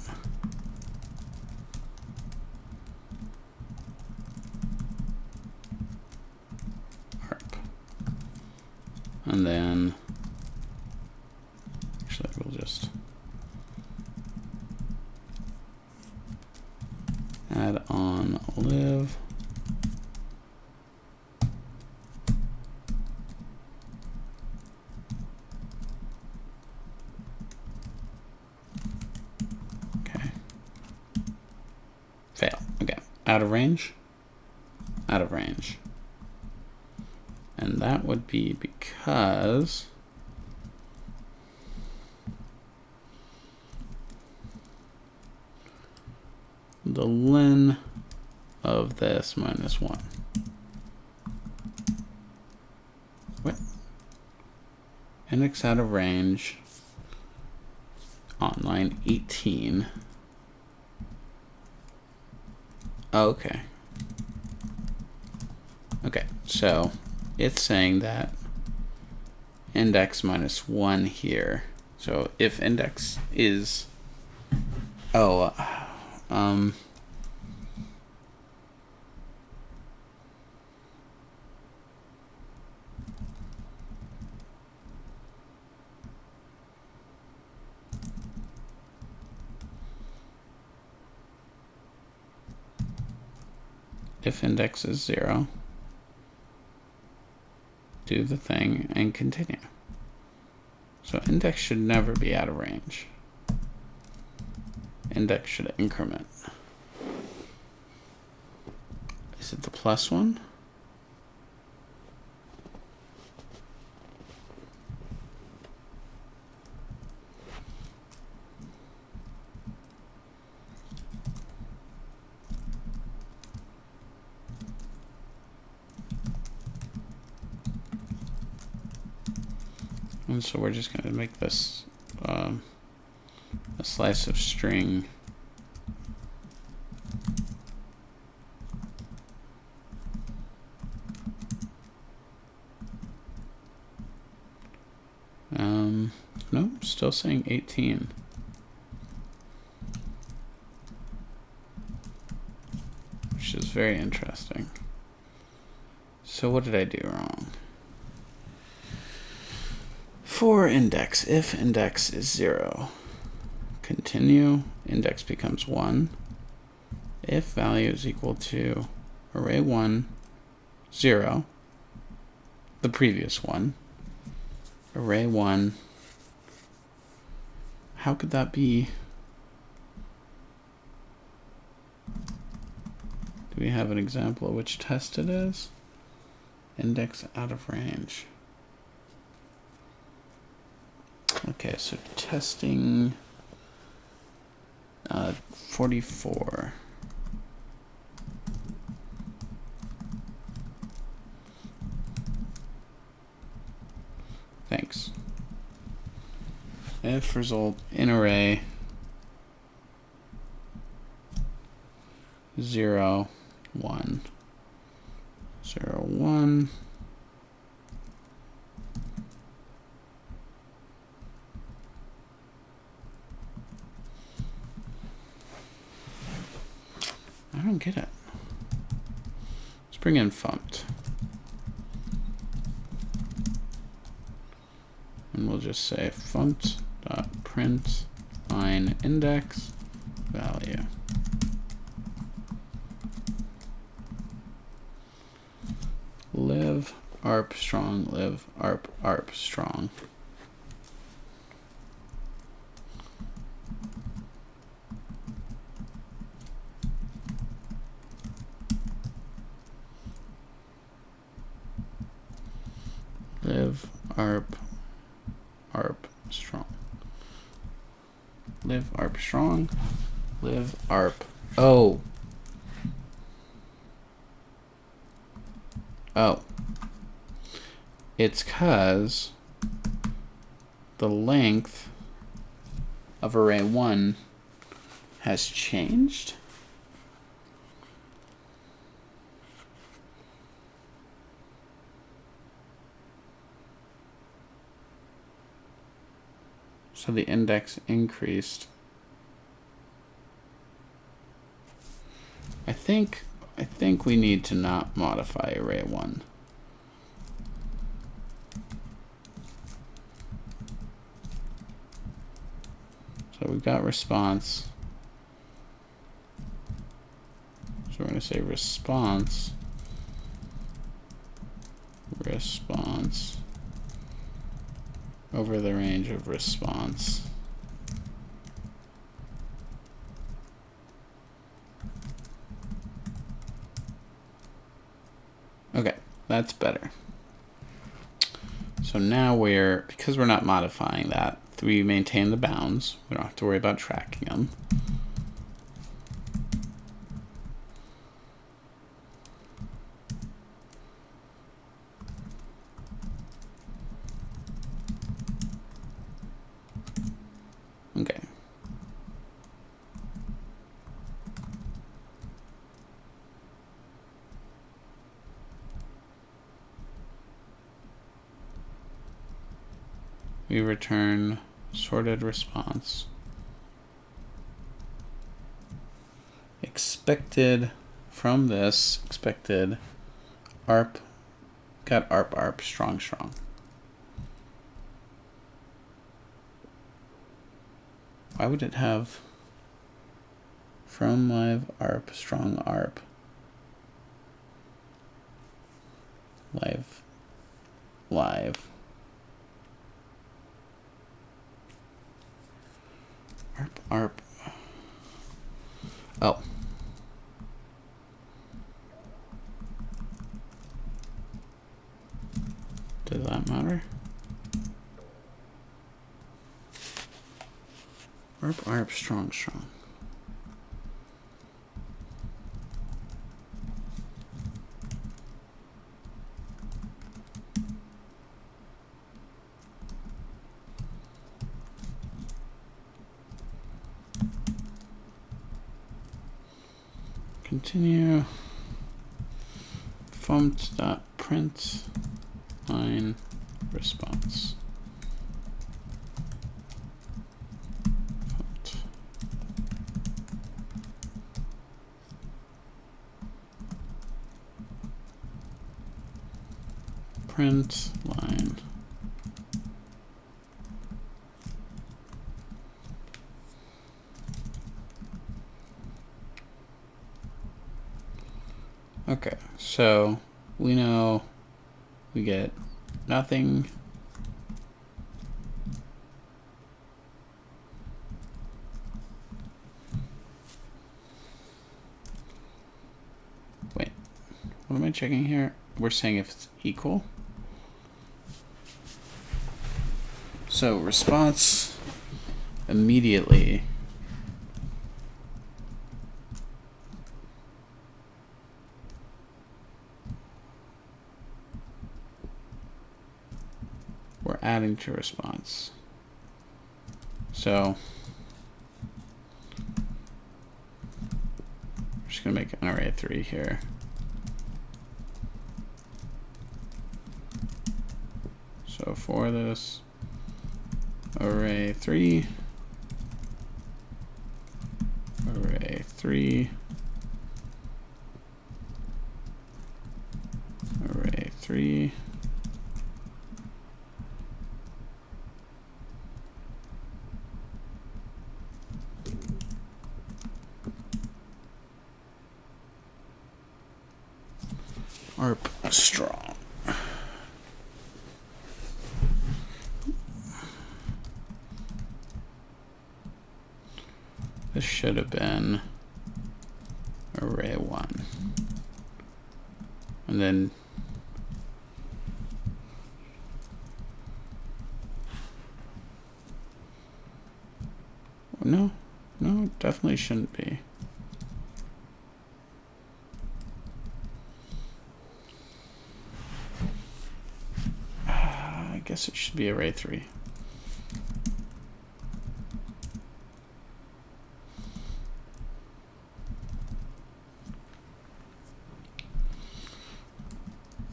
ARP. And then, actually, we'll just add on live. Okay. Fail. Okay. Out of range. Out of range. And that would be because the len of this minus 1. What? Index out of range on line 18. Oh, okay. Okay, so it's saying that index minus 1 here. So if index is, if index is 0, do the thing and continue. So index should never be out of range. Index should increment. Is it the plus one? And so we're just going to make this a slice of string. No, still saying 18. Which is very interesting. So what did I do wrong? For index, if index is 0, continue, index becomes 1. If value is equal to array 1, 0, the previous one, array 1, how could that be? Do we have an example of which test it is? Index out of range. Okay, so testing 44. Thanks. If result in array 0, 1, 0, 1. I don't get it. Let's bring in funct. And we'll just say funct.print line index value. Live arp strong, live arp strong. Live arp strong. Live arp strong. live arp. Oh. Oh. It's because the length of array 1 has changed. So the index increased. I think we need to not modify array 1. So we've got response. So we're going to say response over the range of response. Okay, that's better. So now because we're not modifying that, we maintain the bounds. We don't have to worry about tracking them. Okay. We return sorted response. Expected from this, expected arp, got arp strong. Why would it have from live arp strong arp? Live. Arp. Oh. Does that matter? Arp strong. Continue. Funct.print line response. Print line. Okay, so we know we get nothing. Wait, what am I checking here? We're saying if it's equal. So response immediately we're adding to response. So I'm just gonna make an array 3 here. So for this array 3, array 3, array 3, arp strong. This should have been array 1. And then no, No, it definitely shouldn't be. I guess it should be array 3.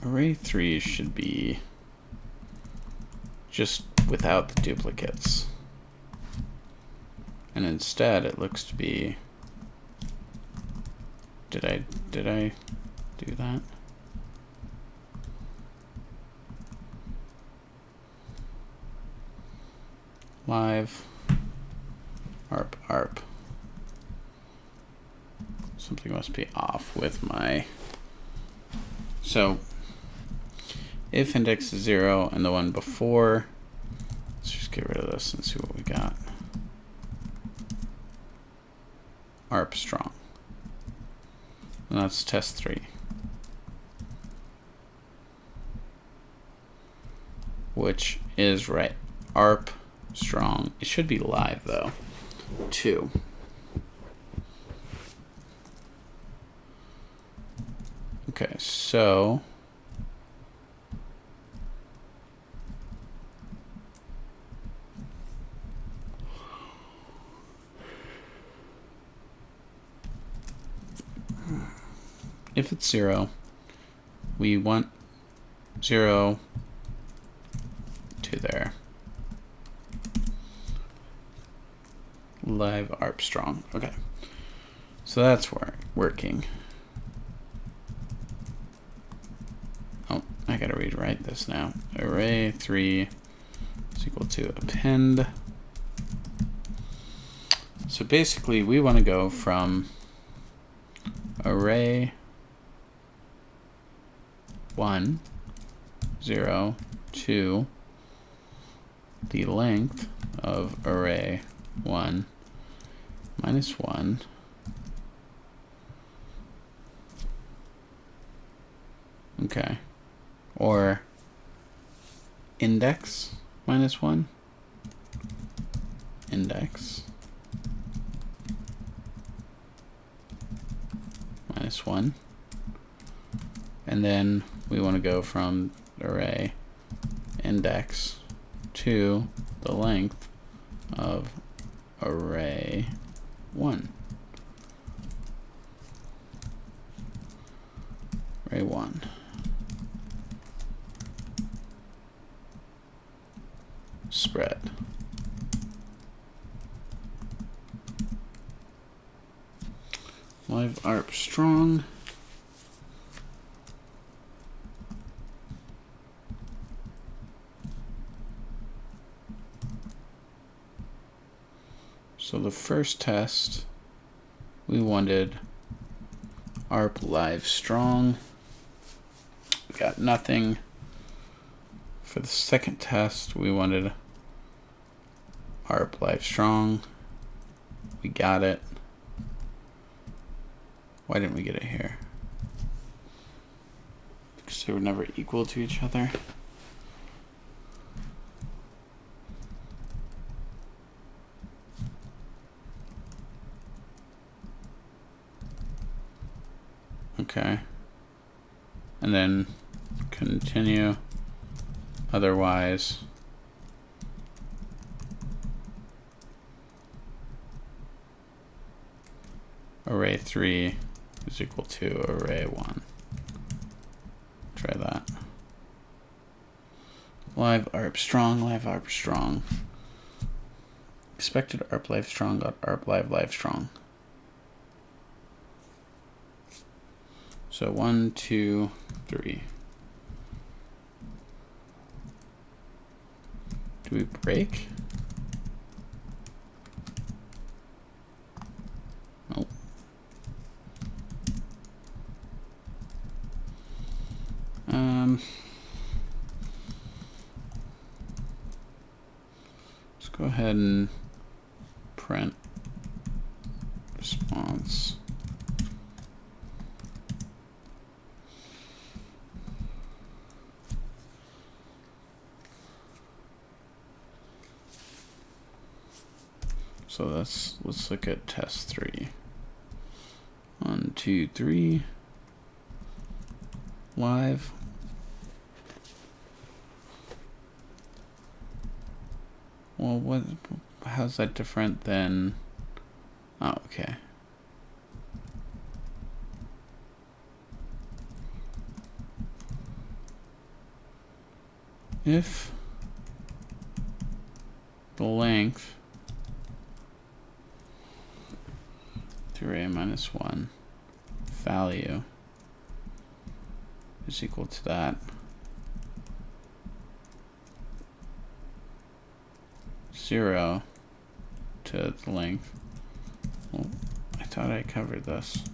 Array 3 should be just without the duplicates. And instead it looks to be, did I do that? Live arp. Something must be off with my, so if index is 0 and the one before, let's just get rid of this and see what we got. Arp strong. And that's test 3. Which is right. Arp strong. It should be live though. 2. Okay, so if it's 0, we want 0 to there. Live arp strong. Okay. So that's working. Oh, I gotta rewrite this now. Array 3 is equal to append. So basically we want to go from array 1, 0, to the length of array 1 minus 1 okay, or index minus 1, index minus 1, and then we want to go from array index to the length of array 1. Array 1. Spread. Live arp strong. So the first test, we wanted arp live strong. We got nothing. For the second test, we wanted arp live strong. We got it. Why didn't we get it here? Because they were never equal to each other. Okay. And then continue. Otherwise, array 3 is equal to array 1. Try that. Live arp strong, live arp strong. Expected arp live strong got arp live strong. So 1, 2, 3. Do we break? Nope. Let's go ahead and print response. So let's look at test 3. 1, 2, 3. Live. Well, how's that different than, oh, okay. If the length to array minus 1 value is equal to that, 0 to the length. Well, I thought I covered this.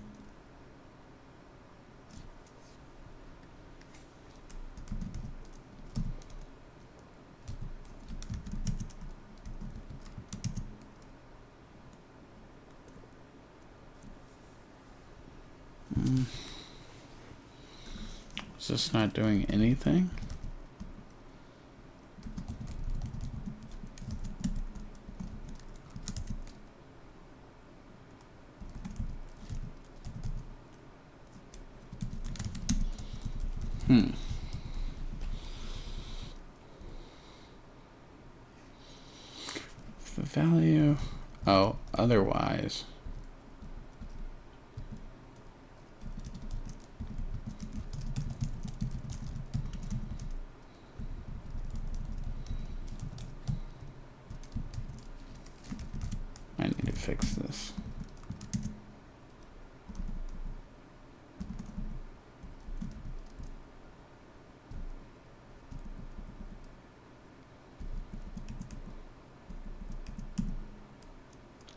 Is this not doing anything? The value, oh, otherwise. I need to fix this.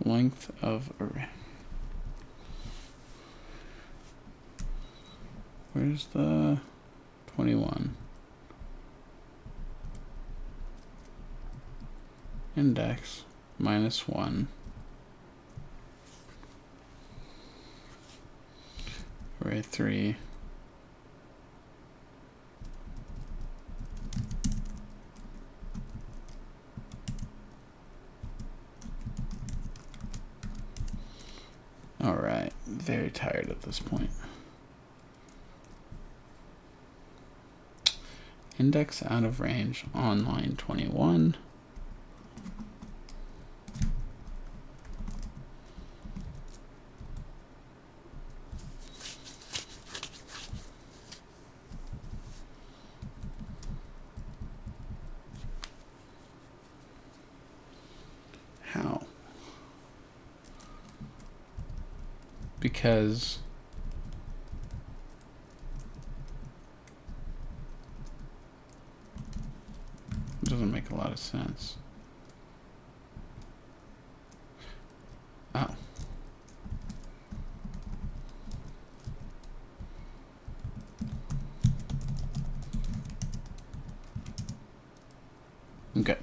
Length of array. Where's the 21? Index minus 1. Array 3. All right, very tired at this point. Index out of range on line 21. How? Because it doesn't make a lot of sense. Oh. Okay.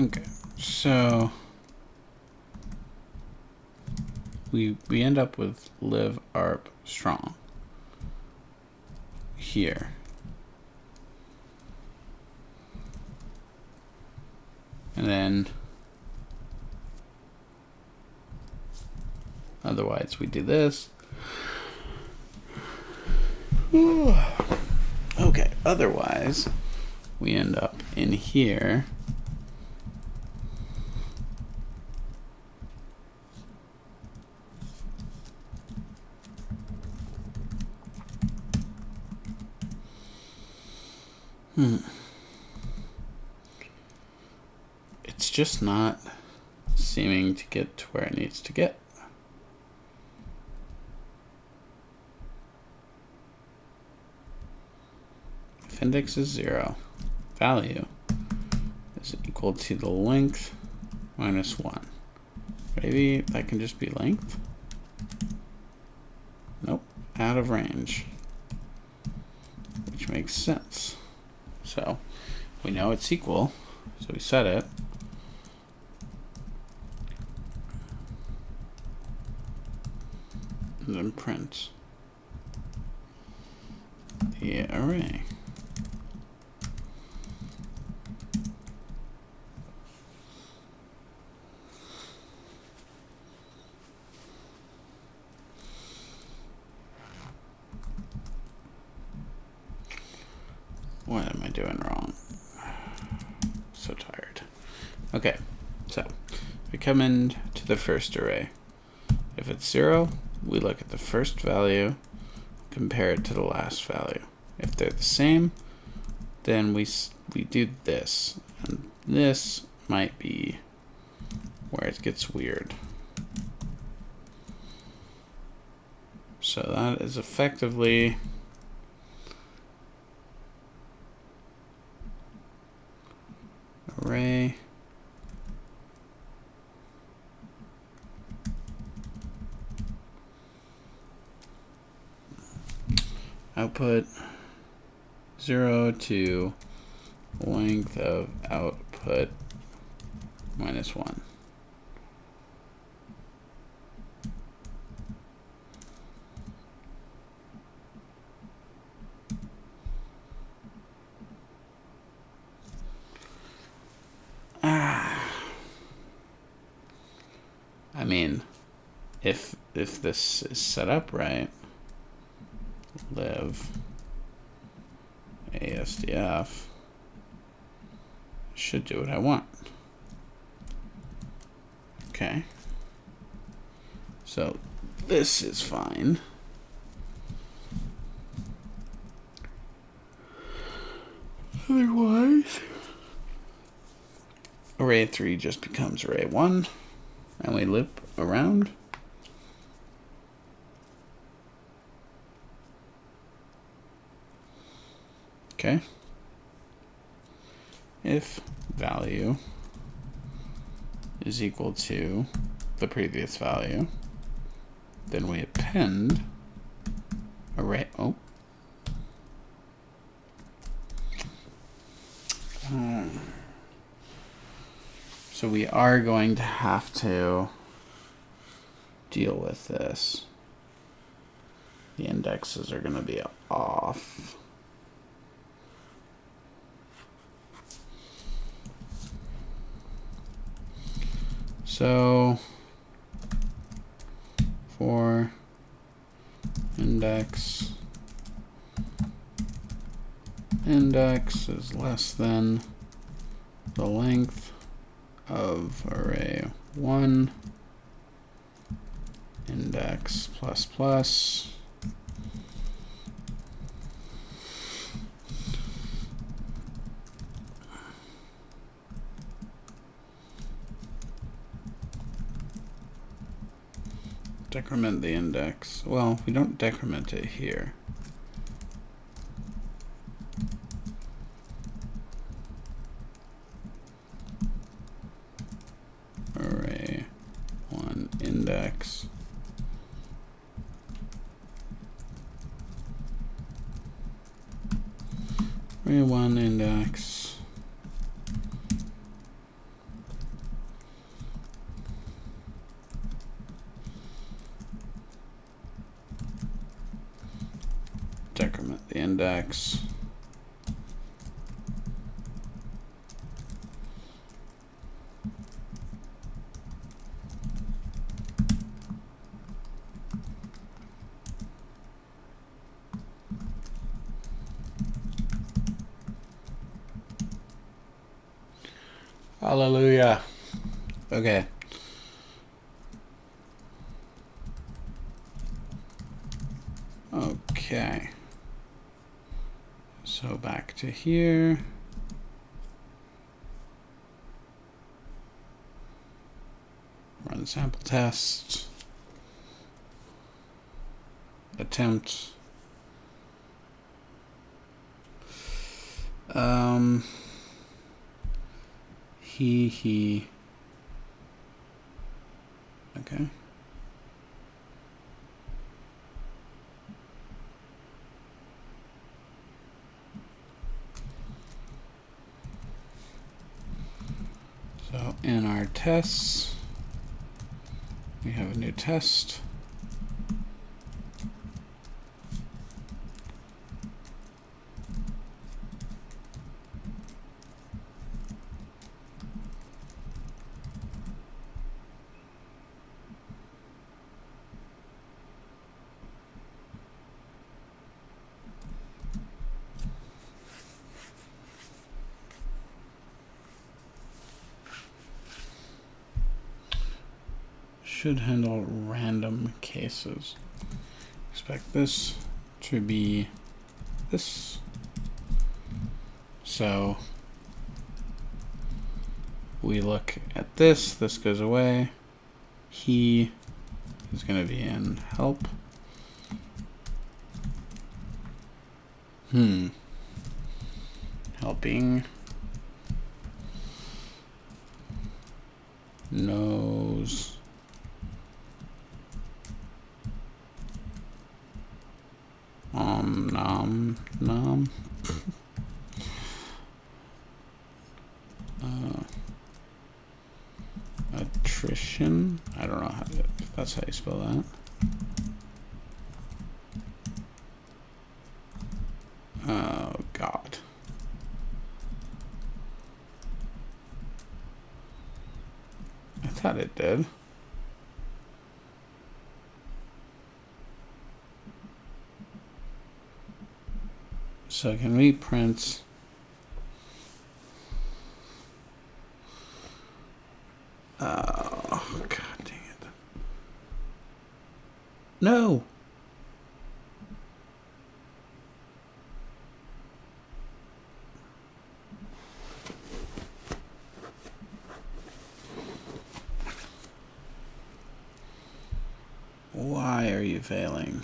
Okay, so we end up with live arp strong here. And then otherwise we do this. Okay, otherwise we end up in here. It's just not seeming to get to where it needs to get. If index is 0, value is equal to the length minus 1. Maybe that can just be length? Nope, out of range. makes sense. So we know it's equal, so we set it. And then print the array. What am I doing wrong? So tired. Okay, so we come into the first array. If it's 0, we look at the first value, compare it to the last value. If they're the same, then we do this, and this might be where it gets weird. So that is effectively array output 0 to length of output minus 1. I mean, if this is set up right, live ASDF should do what I want. Okay. So this is fine. Otherwise, array 3 just becomes array 1, and we loop around. Okay. If value is equal to the previous value, then we append array. So we are going to have to deal with this. The indexes are going to be off. So for index is less than the length of array 1 index plus plus decrement the index. Well, we don't decrement it here. Array 1 index array 1 index decrement the index Hallelujah. Okay. Okay. So back to here. Run sample test. Attempt. He. Okay. our tests. We have a new test. Should handle random cases. Expect this to be this. So we look at this, this goes away. He is going to be in help. Helping. Knows. Nom. Attrition. I don't know how to, if that's how you spell that. Oh God. I thought it did. So can we print oh God dang it. No. Why are you failing?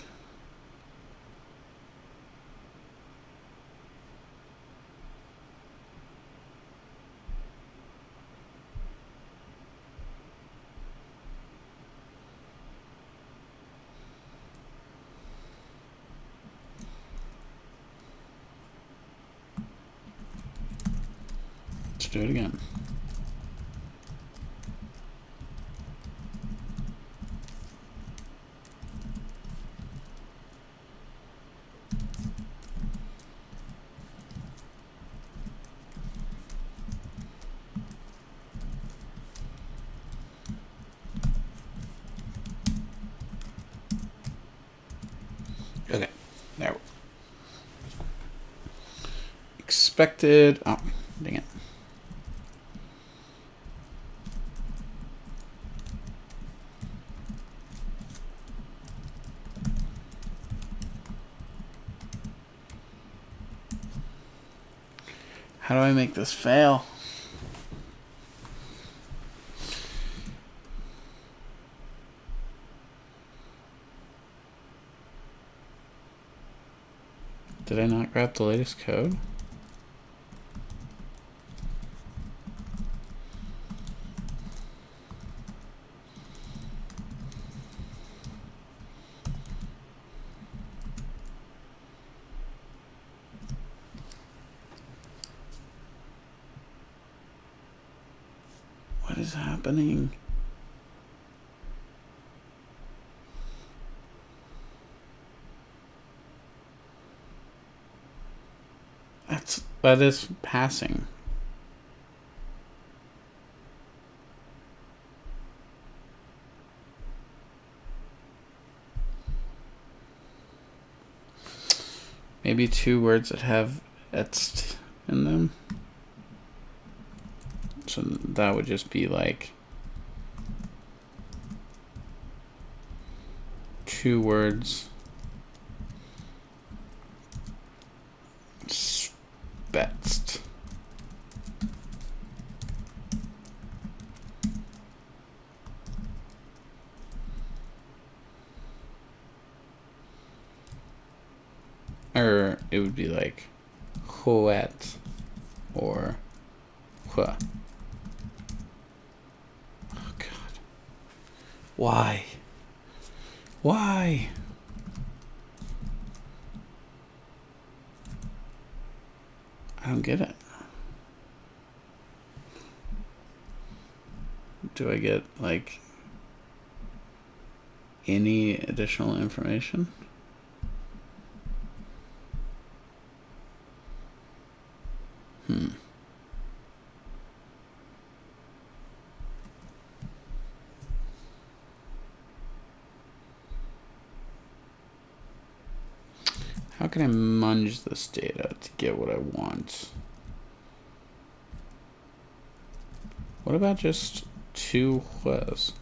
Let's do it again. Okay, there. Expected. Oh, dang it. How do I make this fail? Did I not grab the latest code? What is happening? That is passing. Maybe two words that have etched in them. So that would just be like two words. Spetzt. Or it would be like huet or hua. Oh God. Why? Why? I don't get it. do I get, like, any additional information? How can I munge this data to get what I want? What about just 2 was?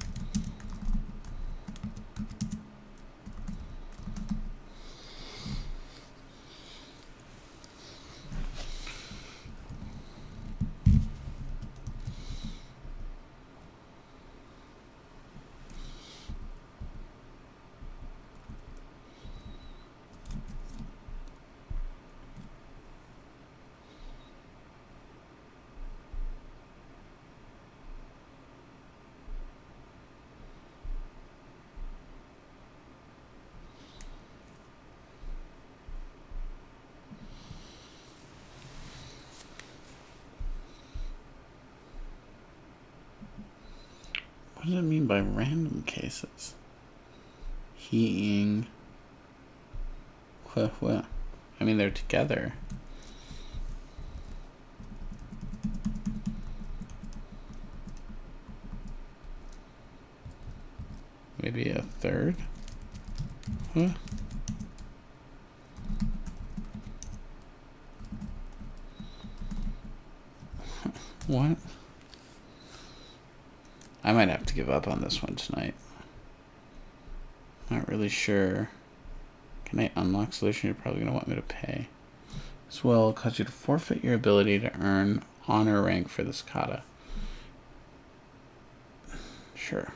What does it mean by random cases? Heing. What? I mean, they're together. Maybe a third? What? What? I might have to give up on this one tonight. Not really sure. Can I unlock solution? You're probably going to want me to pay. This will cause you to forfeit your ability to earn honor rank for this kata. Sure.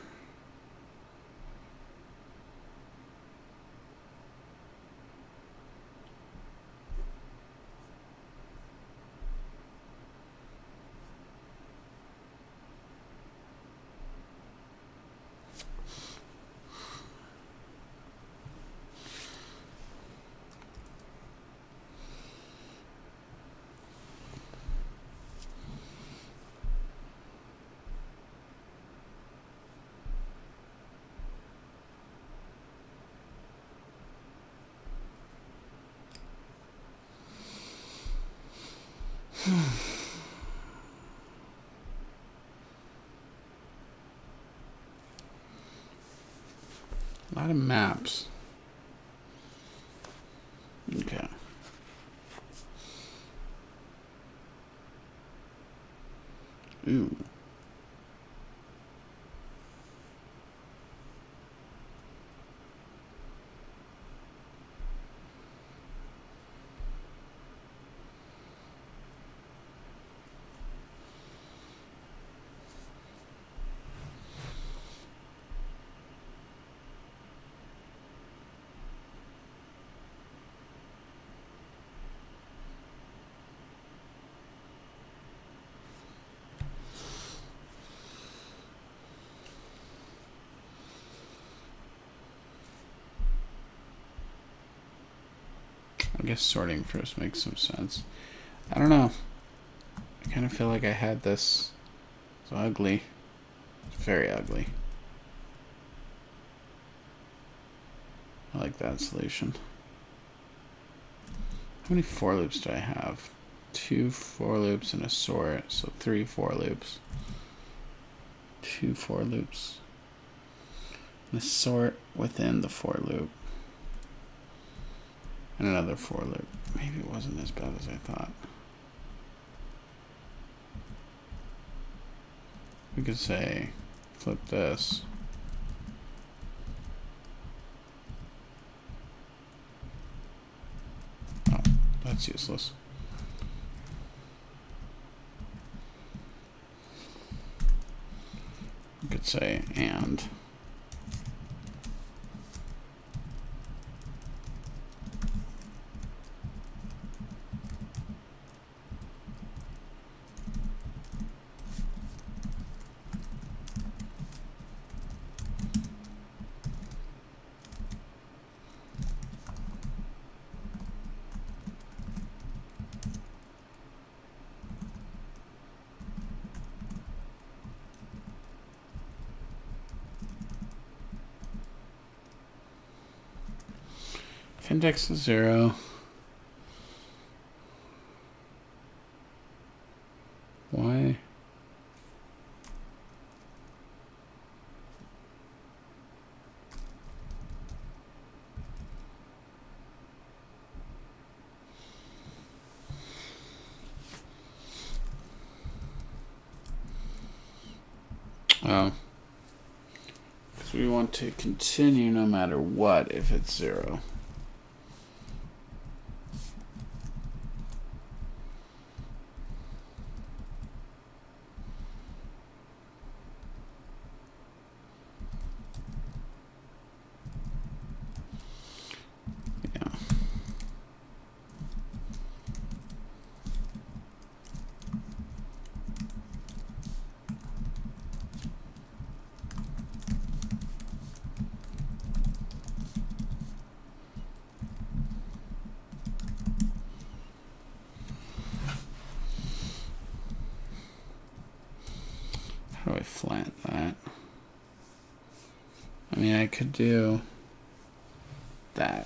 A lot of maps. Okay. Ooh. I guess sorting first makes some sense. I don't know. I kind of feel like I had this. It's ugly. It's very ugly. I like that solution. How many for loops do I have? 2 for loops and a sort, so 3 for loops. 2 for loops. And a sort within the for loop. And another for loop. Maybe it wasn't as bad as I thought. We could say, flip this. Oh, that's useless. We could say, and. If index is 0, why? Oh. Because we want to continue no matter what if it's 0. Yeah. How do I flat that? I mean, I could do that.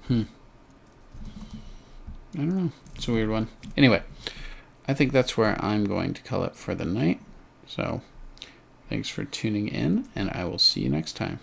I don't know. It's a weird one. Anyway, I think that's where I'm going to call it for the night. So thanks for tuning in, and I will see you next time.